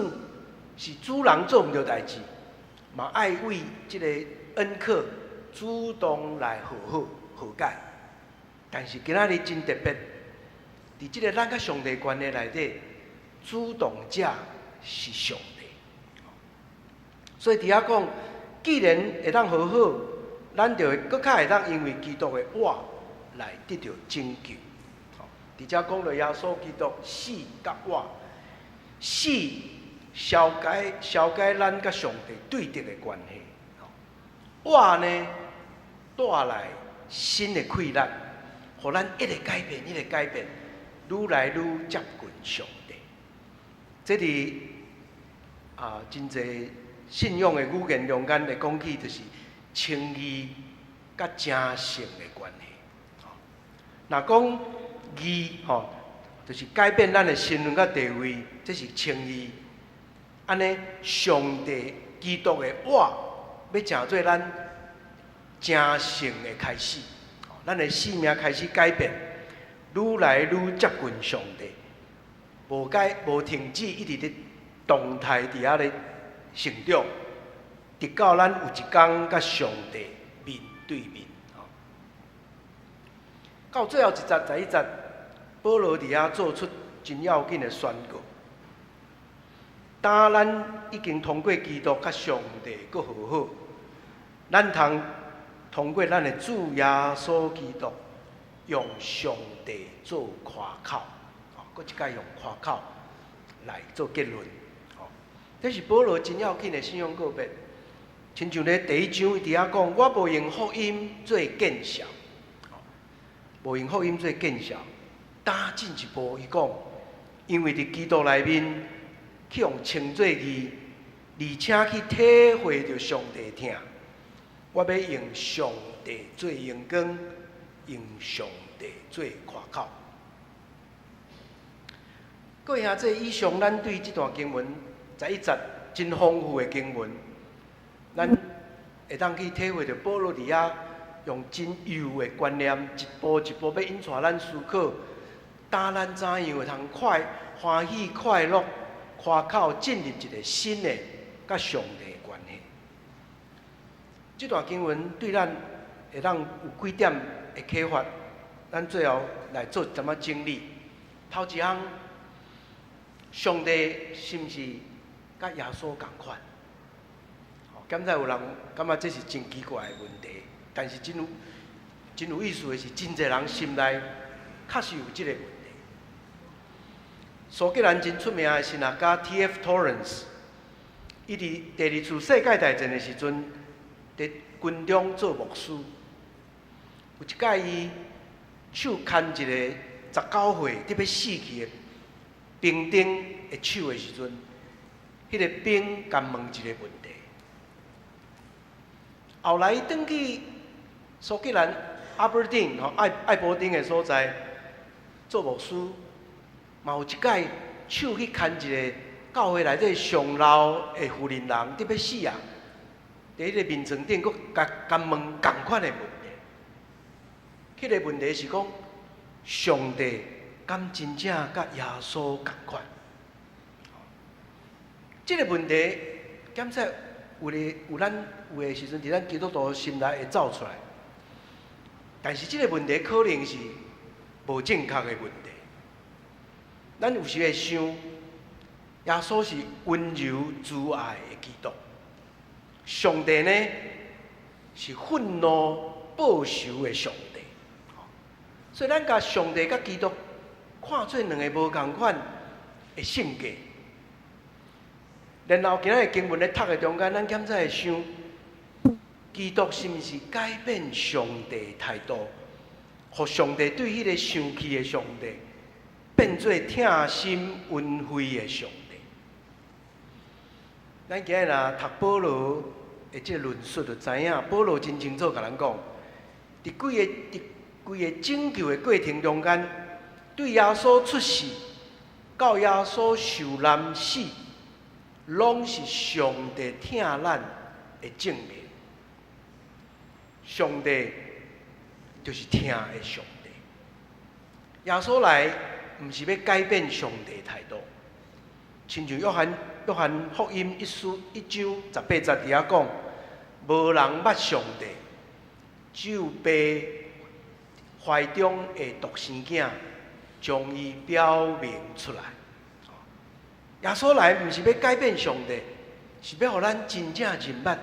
是主人做毋到代志，嘛爱为即个恩客主动来和解。但是今仔日真特别，伫即个咱甲上帝关系内底，主动者是上帝。所以伫遐讲，既然会当和好，咱就会搁较会当因为基督的活来得到拯救。伫遮讲到耶稣基督死甲活。死消解咱甲上帝对敌的关系，活呢带来新的快乐，互咱一直改变，愈来愈接近上帝。这伫真侪信仰的语言中间来讲起，就是称义甲正圣的关系。若讲义就是改变咱的身份甲地位，这是称义。安尼，上帝基督的活要成做咱正圣的开始，咱的生命开始改变，愈来愈接近上帝，无停止，一直伫动态伫遐咧成长，直到咱有一天甲上帝面对面。到最后一节11节。保罗伫遐做出真要紧的宣告。当咱已经通过基督甲上帝搁和好，咱通通过咱的主耶稣基督，用上帝做夸口，搁一摆用夸口来做结论。这是保罗真要紧的信仰告别。亲像咧第1章，伊伫遐讲，我无用福音做见效，无用福音做见效。打进一步，伊讲，因为伫基督内面去用称作义，而且去体会着上帝疼。我要用上帝做阳光，用上帝做夸口。各位兄弟，以上咱对这段经文11节真丰富的经文，咱会当去体会着保罗伫遐用真幼的观念，一步一步要引带咱思考，打咱怎样会通欢喜快乐、夸口进入一个新的甲上帝的关系。这段经文对咱会当有几点的启发，咱最后来做一点仔整理。头一项，上帝是毋是甲耶稣同款？敢知有人感觉这是真奇怪的问题，但是真有意思的是，真侪人心内确实有这个问题。苏格兰真出名的神学家 T.F. Torrance， 伊伫第2次世界大战的时阵，伫军中做牧师。有一摆，伊手牵一个19岁特别死去的兵丁的手的时阵，迄个兵甲问一个问题。后来伊转去苏格兰阿伯丁爱伯丁的所在做牧师。嘛有一摆，手去牵一个教会内底上老的妇人人，特别死啊！伫迄个面床顶，佫甲问同款的问题。迄个问题是讲，上帝敢真正甲耶稣同款？这个问题，检测有咱有的时阵，伫咱基督徒心内会走出来。但是这个问题可能是无正确的问题。咱有时会想，耶稣是温柔慈爱的基督，上帝呢是愤怒报仇的上帝。所以咱甲上帝甲基督看做两个无同款的性格。然后今仔日经文咧读的中间，咱检测会想，基督是毋是改变上帝的态度，互上帝对迄个生气的上帝？变做疼心温惠的上帝。咱今日若读保罗的这个论述，就知影保罗真清楚甲咱讲，伫规个拯救的过程中间，对耶稣出世，到耶稣受难死，拢是上帝疼咱的证明。上帝就是疼的上帝。耶稣来，毋是要改变上帝的态度，亲像约翰福音1章18节伫遐讲，无人捌上帝，只有爸怀中的独生囝将伊表明出来。耶稣来毋是要改变上帝，是要互咱真正认捌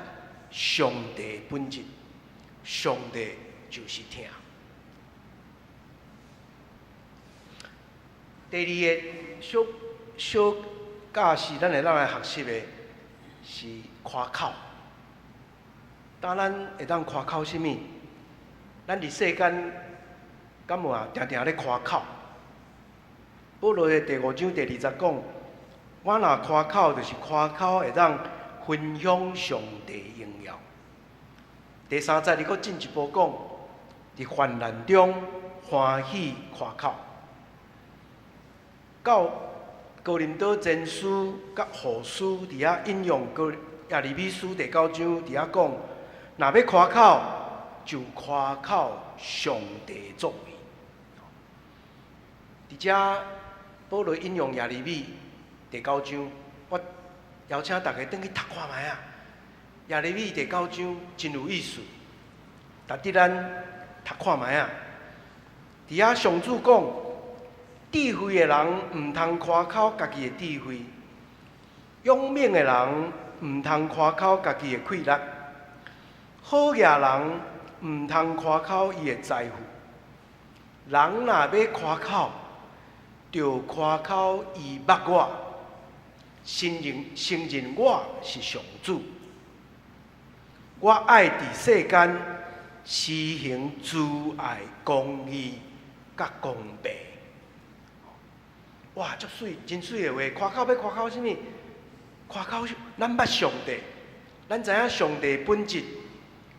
上帝的本质。上帝就是疼。第二个小教示，咱会当来学习的是夸口。当咱会当夸口什么？咱伫世间敢有啊？常常咧夸口。保罗的第5章第20讲，我若夸口，就是夸口会当分享上帝的荣耀。第3节，伊佫进一步讲，伫患难中欢喜夸口。到哥林多前书甲后书伫遐引用耶利米书第9章伫遐讲，若要夸口，就夸口上帝的作为。伫遮保罗引用耶利米第9章，我邀请大家转去读看卖啊。耶利米第9章真有意思，值得咱读看卖啊。伫遐上主讲，智慧的人毋通夸口家己的智慧，勇猛的人毋通夸口家己的气力，好业人毋通夸口伊的财富。人若要夸口，就夸口伊捌我，承认我是上主。我爱伫世间施行慈爱、公义、甲公平。哇，足水，真水的话！夸口要夸口什么？夸口咱捌上帝，咱知影上帝本质。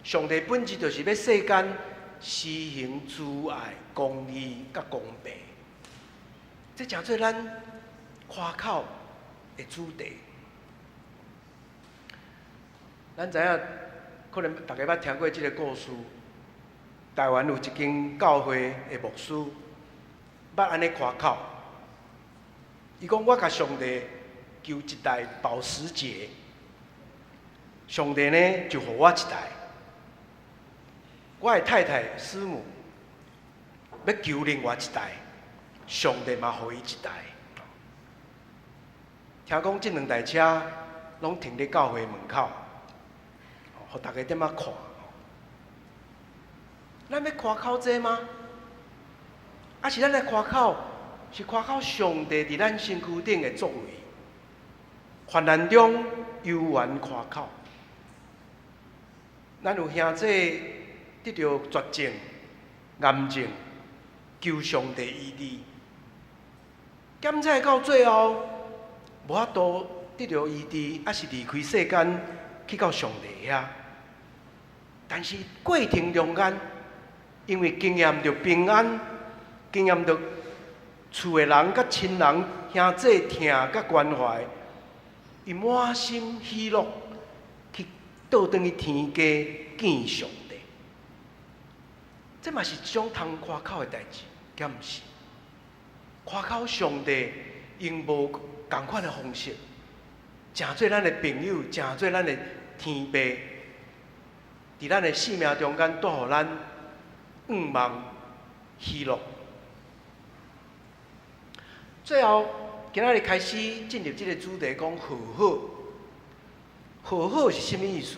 上帝本质就是要世间施行慈爱、公义、甲公平。这诚做咱夸口的主题。咱知影，可能大家捌听过这个故事。台湾有一间教会的牧师，捌安尼夸口。伊讲：我甲上帝求一台保时捷，上帝呢就予我一台。我的太太师母要求另外一台，上帝嘛予伊一台。听讲这两台车拢停伫教会门口，互大家点仔看。咱要夸口这吗？还是咱来夸口？是夸口上帝伫咱身躯顶的作为，患难中悠然夸口。咱有兄弟得到绝症、癌症，求上帝医治，检查到最后无法度得到医治，还是离开世间去到上帝遐。但是过程中间，因为经验着平安，经验着厝的人、甲亲人、兄弟疼甲关怀，伊满心喜乐，去倒转去天家见上帝。这嘛是一种通夸口的代志，敢毋是？夸口上帝用无同款的方式，诚做咱的朋友，诚做咱的天父，伫咱的生命中间带予咱望喜乐。最后，今仔日开始进入这个主题，讲和好。和好是什么意思？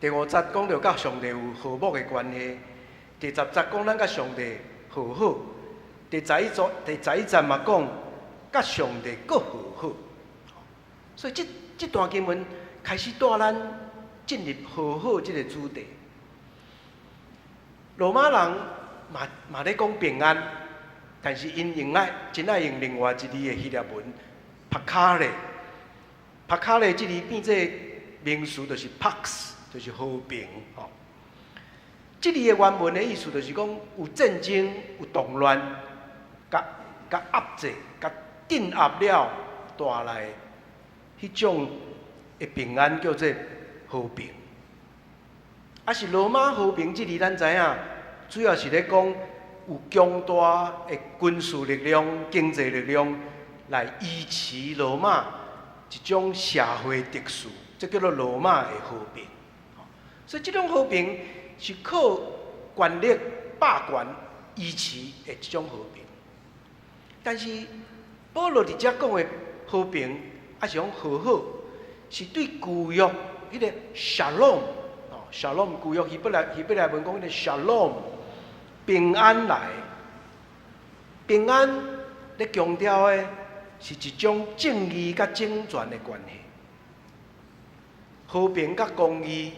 第5节讲到甲上帝有和睦的关系，第10节讲咱甲上帝和好，第11节嘛讲甲上帝搁和好。所以这段经文开始带咱进入和好这个主题。罗马人嘛咧讲平安。但是因真爱用另外一字的希腊文帕卡勒，帕卡勒这字变做名词就是 pax， 就是和平。这字的原文的意思就是讲有战争、有动乱、甲压制、甲镇压了带来迄种的平安叫做和平。啊是罗马和平这字咱知影，主要是咧讲。有强大的军事力量、经济力量来维持罗马一种社会秩序，这叫做罗马的和平。所以这种和平是靠权力霸权维持的一种和平。但是保罗伫遮讲的和平，还是讲和好，是对旧约迄个 shalom，shalom 旧约希伯来文讲迄个 shalom。平安来，平安咧强调的是一种正义甲整全的关系。和平甲公义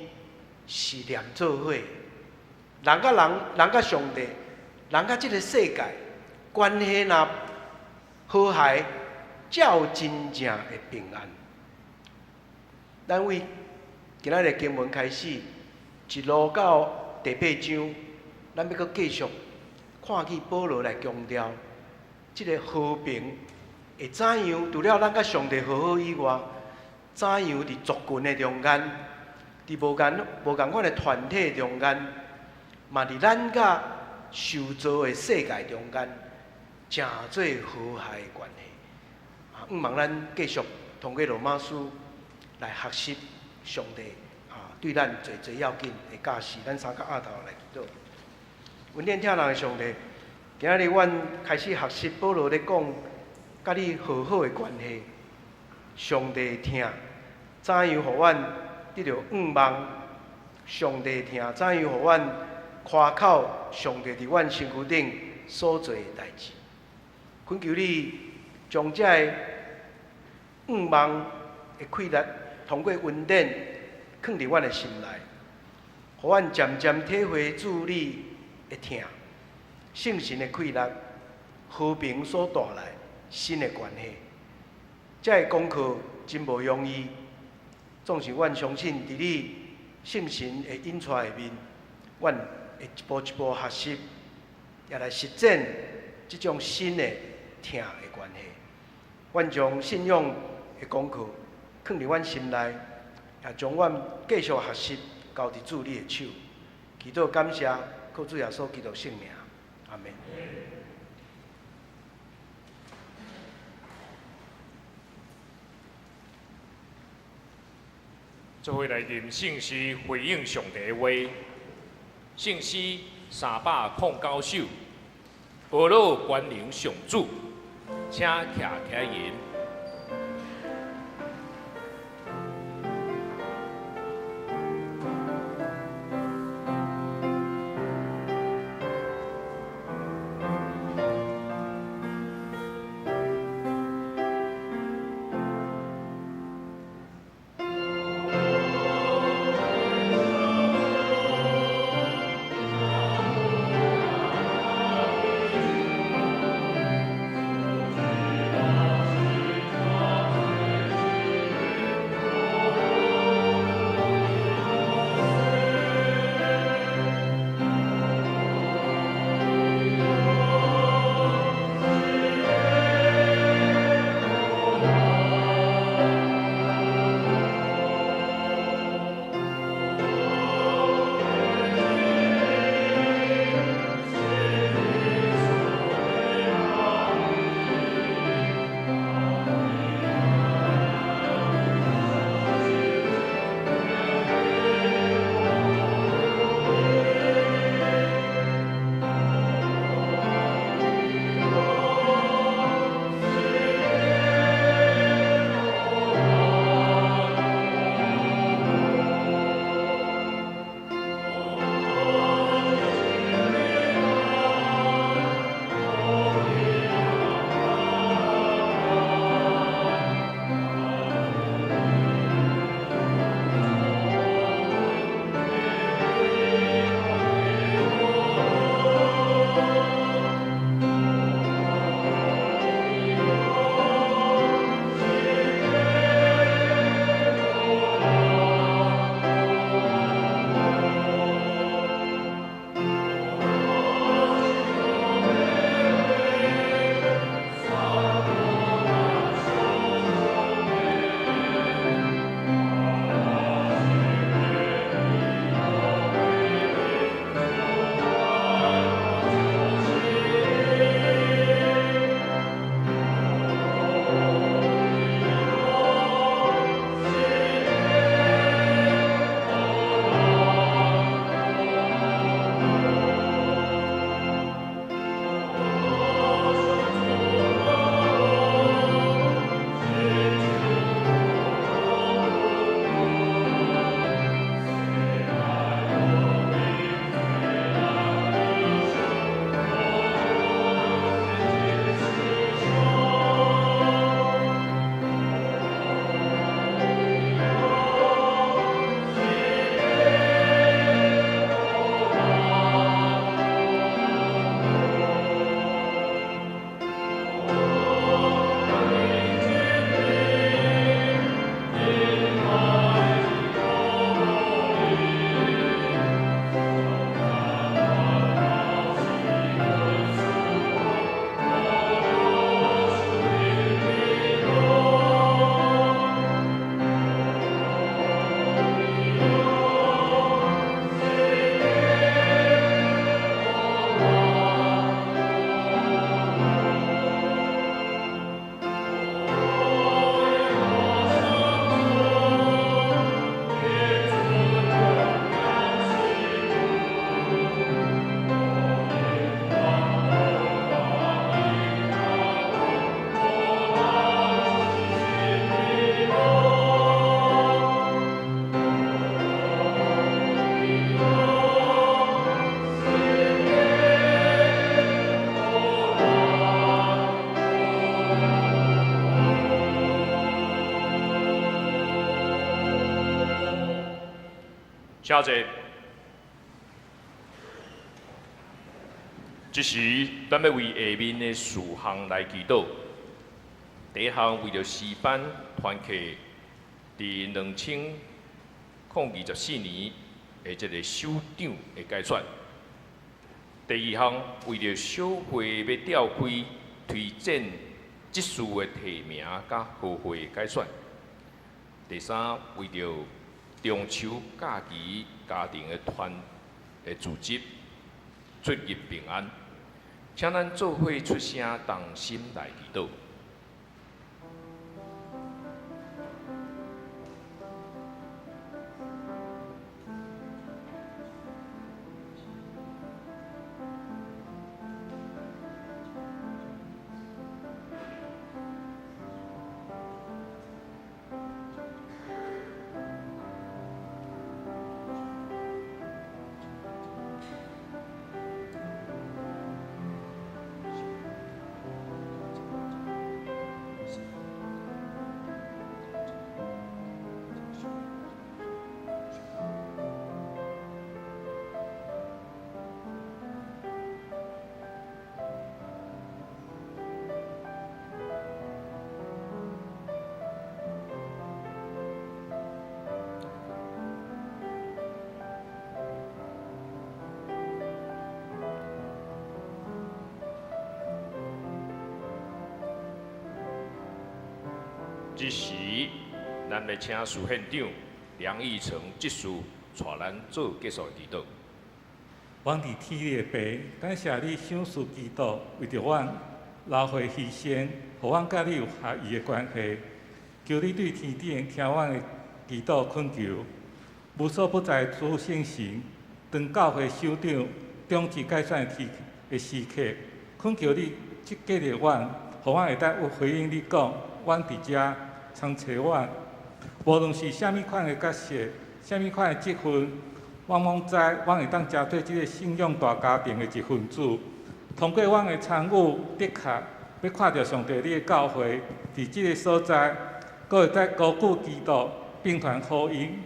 是连做伙，人甲人、人甲上帝、人甲这个世界关系若和谐，才有真正的平安。咱为今仔日经文开始，一路到第8章。咱要搁继续看去保罗来强调，这个和平会怎样？除了咱甲上帝和好以外，怎样伫族群的中间，伫无共款的团体中间，嘛伫咱甲受造的世界中间，诚做和谐的关系。望咱继续通过罗马书来学习上帝对咱最要紧的教示。咱3个额头来祈祷。阮念听人的上帝，今仔日阮开始学习保罗咧讲，甲你和好的关系，上帝听，怎样互阮得到愿望？上帝听，怎样互阮夸口？上帝伫阮身躯顶所做的代志，恳求你将这个愿望的气力，通过恩典放伫阮的心内，互阮渐渐体会主你的听。圣神的气力，和平所带来新的关系。这个功课真无容易，总是阮相信，伫你圣神的引带下面，阮会一步一步学习，也来实践这种新的听的关系。阮将信仰的功课放伫阮心内，也将阮继续学习交伫主你的手。祈祷感谢，靠主耶稣基督圣名。阿门。做伙来念圣诗回应上帝的话。圣诗309首，保罗关灵上主，请徛起言。请坐。这时，咱要为下面的4项来祈祷。第一项为着诗班团契在2024年的这个首长的改选。第二项为着小会要召开推荐职事的提名甲合会改选。第三为着中秋假期家庭的团的组织出入平安，请咱做伙出声同心来祈祷。这时，咱要请事县长梁义成执事带咱做结束祈祷。往伫天的爸，感谢你赏赐基督，为着阮老岁牺牲，互阮甲你有合意的关系。求你对天顶听阮的祈祷恳求，无所不在主圣神，当教会首长终止改选的时刻，恳求你即激励阮，互阮会当有回应你讲，阮伫遮常找阮，无论是啥物款的角色，啥物款的积分。阮拢知，阮会当加对即个信仰大家庭的一份子。通过阮的参与，的确要看到上帝你的教诲伫即个所在，阁会在高举基督，并传福音。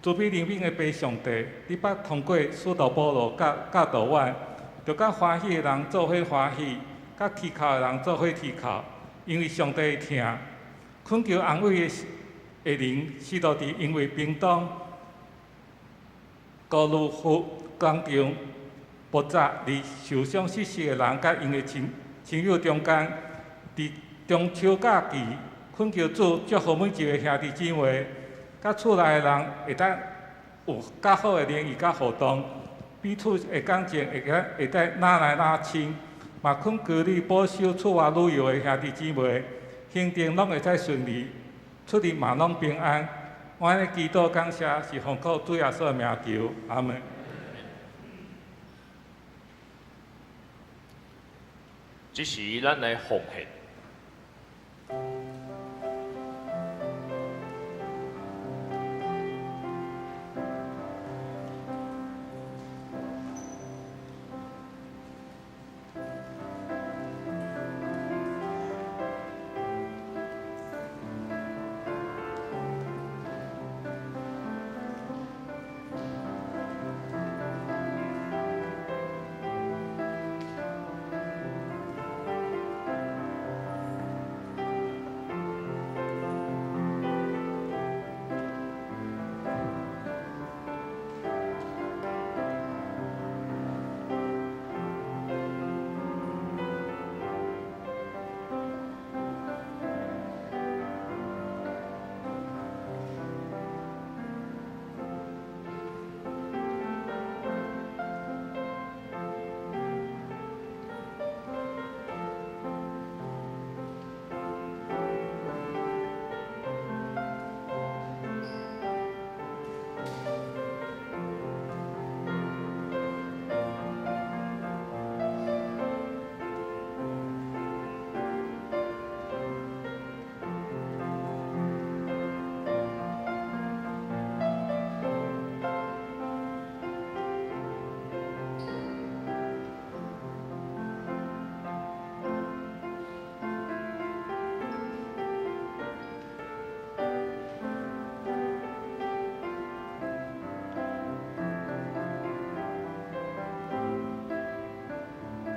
慈悲怜悯的爸上帝，你捌通过使徒保罗教导阮，着甲欢喜的人做伙欢喜，甲啼哭的人做伙啼哭，因为上帝会听。恳求安慰的灵，使到伫因为平等。高如福当中，驳杂伫受伤失事的人，甲因的亲友中间，伫中秋假期，恳求主祝福每一个兄弟姊妹，甲厝内的人会当有较好的联谊甲互动，彼此的感情会当哪来哪亲，嘛恳求你保守厝外旅游的兄弟姊妹，行程拢会使顺利，出入嘛拢平安。我的祈祷感谢是奉靠主耶稣的名求，阿门。这时，咱来奉献。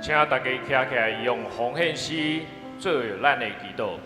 请大家站起来，用奉献诗作为咱的祈祷。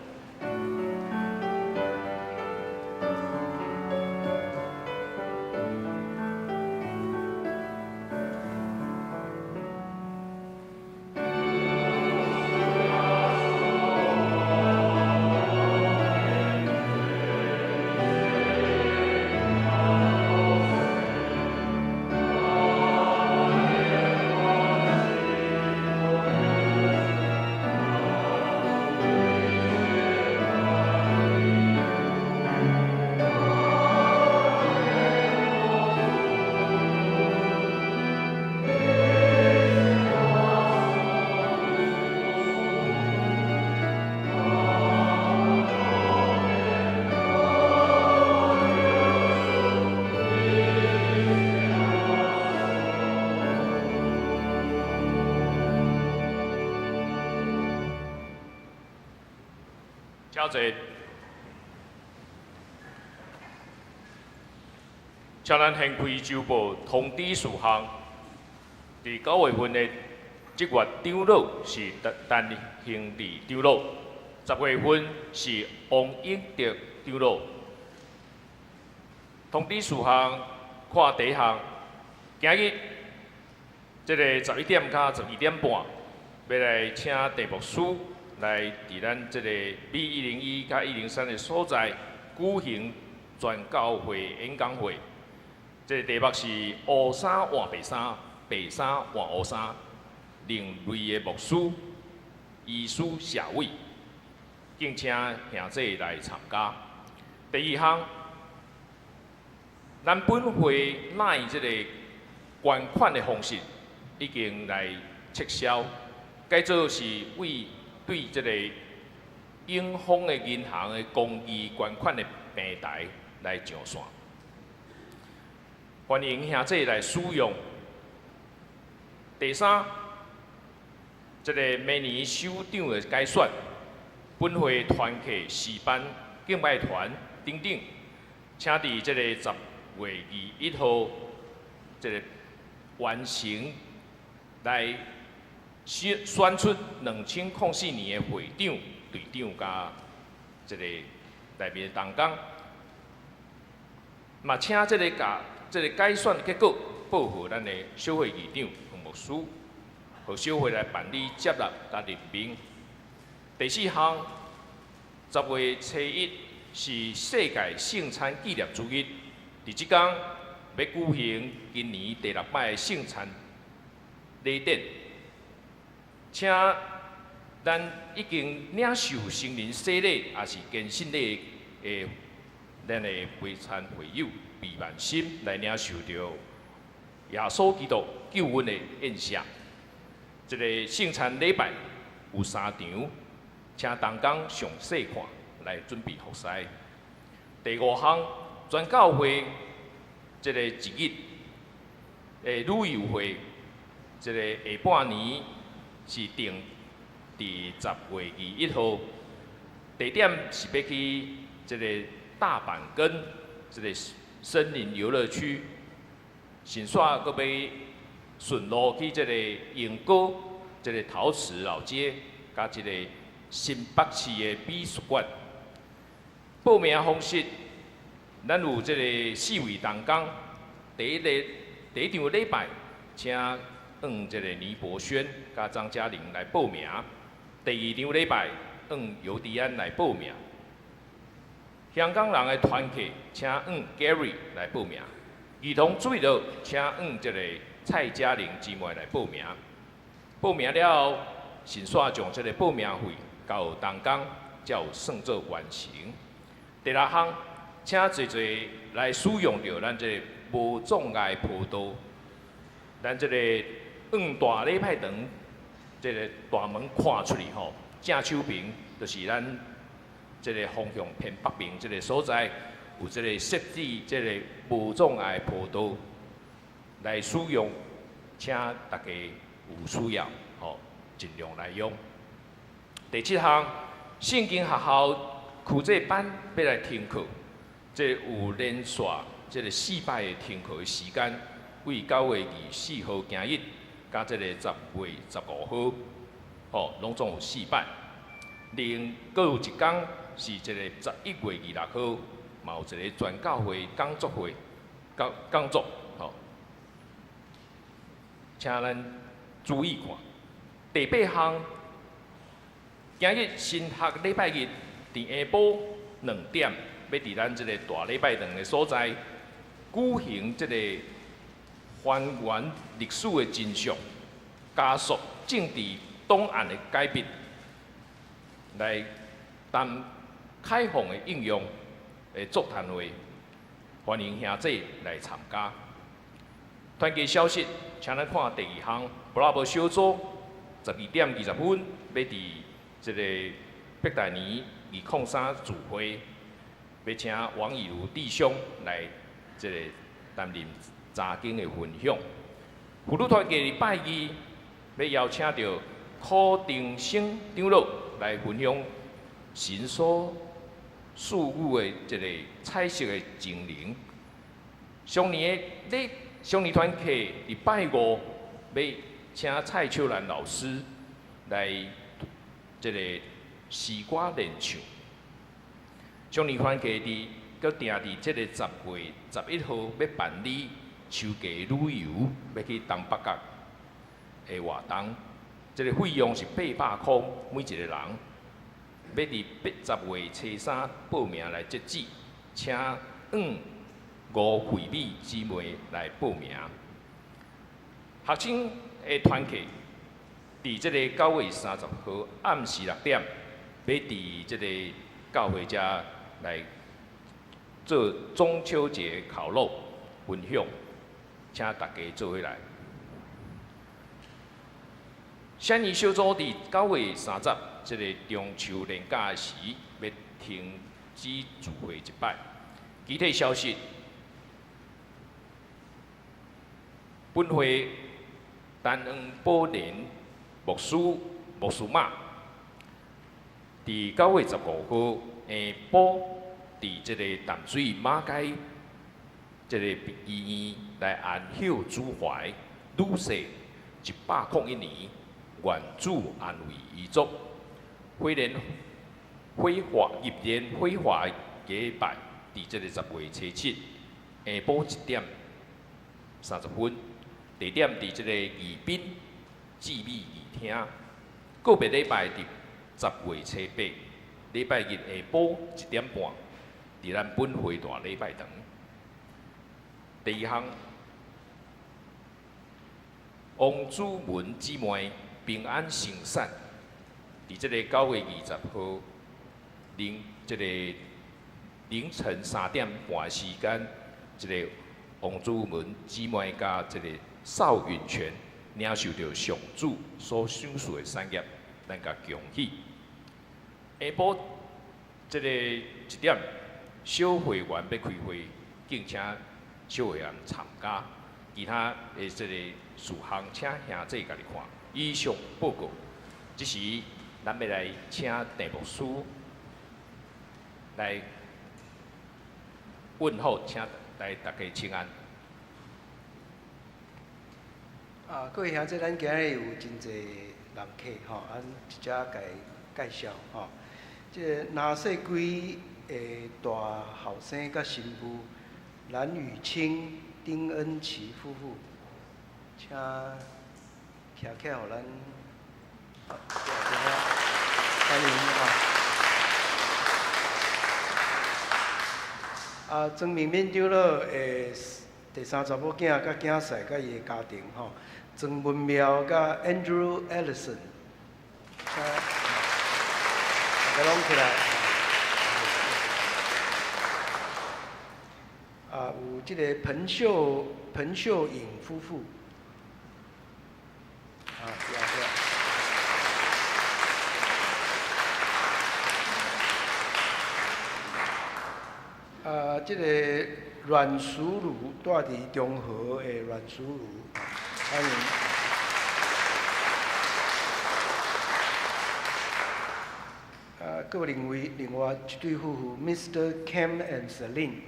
交者，请咱先开周报通知事项。伫9月份的7月长老是陈兴利长老，10月份是王英德长老。通知事项看第一项，今日这个11点到12点半，要来请题目师。来伫咱即个 B101甲103的所在举行全教会演讲会。这个题目是乌衫换白衫，白衫换乌衫，另类的牧师、医师社会，敬请兄弟来参加。第二项，咱本会乃即个捐款的方式已经来撤销，改做是为对这个永丰的银行的公益捐款的平台来上线，欢迎兄弟来使用。第三，这个明年首长的改选，本会团客、诗班、敬拜团等等，请伫这个10月21号，这个完成来。选出2004年的会长、队长加这个内面的同工，嘛请这个改选结果报给咱的小会议长黄牧师，和小会来办理接纳甲任命。第四项，10月7日是世界圣餐纪念主日，伫即天要举行今年第6摆的圣餐礼典。请咱已经领受圣灵洗礼，也是坚信礼的咱的陪餐会友，备万心来领受着耶稣基督救恩的宴席。这个圣餐礼拜有3场，请同工详细看来准备服侍。第5项，全教会这个一日旅游会，这个下半年。是定伫10月21号，地点是要去这个大阪跟这个森林游乐区，顺煞阁要顺路去这个永高这个陶瓷老街，甲这个新北市的美术馆。报名方式，咱有这个4位同工，第一场礼拜，请这个倪博轩甲张嘉玲来报名。第2场礼拜，尤迪安来报名。香港人的团客，请Gary 来报名。儿童注意到，请这个蔡嘉玲姊妹来报名。报名了后，先煞将这个报名费交同工，才有算作完成。第6项，请侪侪来使用着咱这个无障碍坡道，咱这个大礼拜堂，这个大门看出去吼，正手边就是咱这个方向偏北边这个所在，有这个设置这个无障碍坡道来使用，请大家有需要吼，尽量来用。第7项，圣经学校课这班要来停课，这有连续这个4摆的停课的时间，为9月24号今日甲即个10月15号，吼，拢总有4摆。另阁有一天是即个11月26号，嘛有一个全教会讲座会，讲座，吼，请咱注意看。第8项，今日新学礼拜日，伫下晡2点，要伫咱即个大礼拜堂的所在举行即个还原历史的真相，加速政治档案的改变，来谈开放的应用的座谈会，欢迎兄弟来参加。团结消息，请咱看第2项，布拉伯小组12点20分，要伫即个北大年203聚会，要请王以如弟兄来即个担任查经的分享。妇女团结礼拜2要邀请到柯定生长老来分享神所赐予的即个彩色的精灵。上年团契礼拜5要请蔡秋兰老师来即个诗歌练唱。上年团契伫定伫即个10月11号要办理秋季旅游，要去东北角的活动。即个费用是800块每一个人。要伫10月初3报名来截止，请5惠美姊妹来报名。学生的团契伫即个9月30号暗时6点，要伫即个教会遮来做中秋节烤肉分享，请大家做伙来。闪尼小组伫9月30，即个中秋连假时要停止聚会一摆。具体消息，本会陈恩宝莲牧师妈，伫9月15号下晡，伫即个淡水马街即个医院来安享主怀女婿101年，愿主安慰遗族。入殓火化礼拜，伫即个10月初7下晡1点30分，地点伫即个宜宾志美仪厅。个别礼拜伫10月初8礼拜日下晡1点半，伫咱本会大礼拜堂。第2项，王祖文姊妹平安行善，伫即个9月20号即个凌晨3点半时间，即个王祖文姊妹甲即个邵允泉领受到上主所赏赐的产业，咱甲恭喜。下晡即个1点，小会员要开会，敬请小会员参加。其他的即个事项，请兄弟家己看。以上报告，即时咱要来请陈牧师来问候，请来大家请安。各位兄弟，咱今日有真侪人客吼，咱一只甲介绍吼。即个纳细龟的大后生甲新妇蓝雨清、丁恩琪夫妇，请徛起来，互咱欢迎吼。曾明面长老的第3查某囝甲囝婿甲伊的家庭吼，曾文苗甲 Andrew Ellison， 请大家拢起来。有即个彭秀颖夫妇，即个阮淑如住伫中和的阮淑如，欢迎。各位另外一对夫妇 ，Mr. Cam and Celine。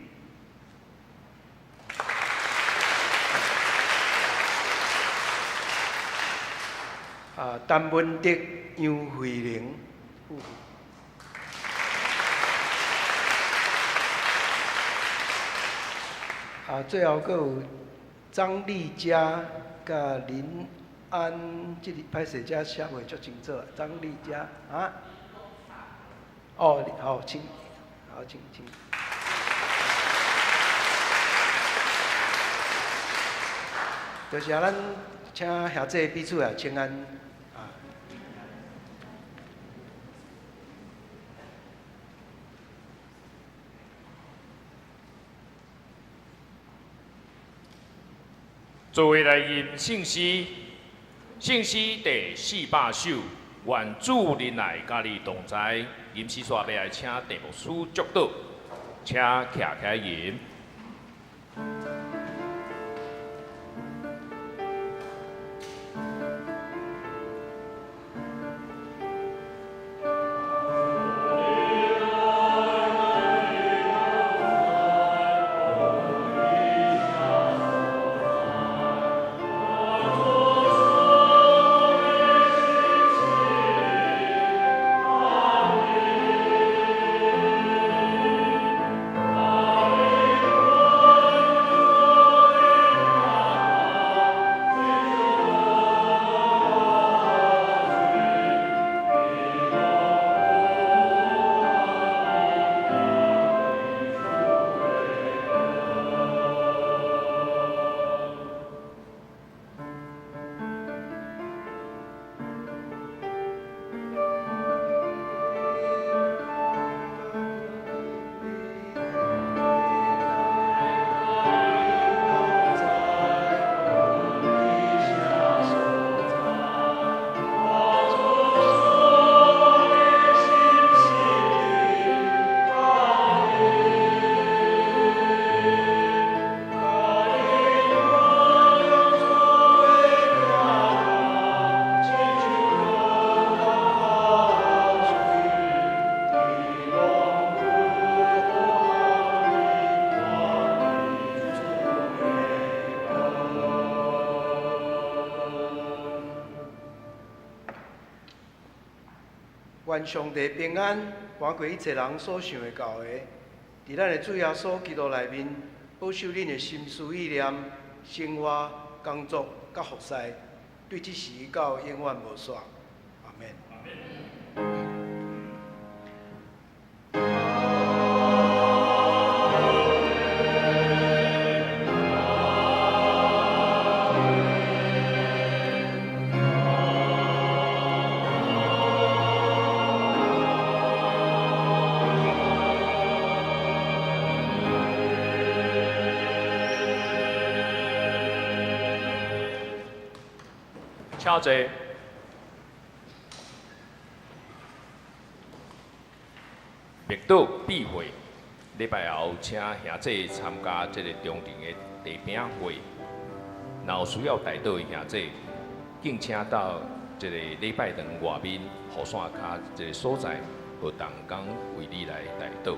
陈文德、杨慧玲夫妇。最后阁有张丽佳甲林安，即个歹势遮写袂足清楚。张丽佳啊？哦，好，请，好，请。就是咱请兄弟彼此也请安啊。作为来吟圣诗第400首，愿主人来甲你同在。吟诗煞要来请题目师祝祷，请徛起吟。愿上帝平安，赶过一切人所想的到的，伫咱的主耶稣基督内面，保守恁的心思意念、生活、工作甲服侍，对即时到永远无煞。阿免。请坐。密岛闭会，礼拜后请兄弟参加这个中庭的地饼会。若有需要代祷的兄弟，敬请到这个礼拜堂外面雨伞卡这个所在，有同工为你来代祷。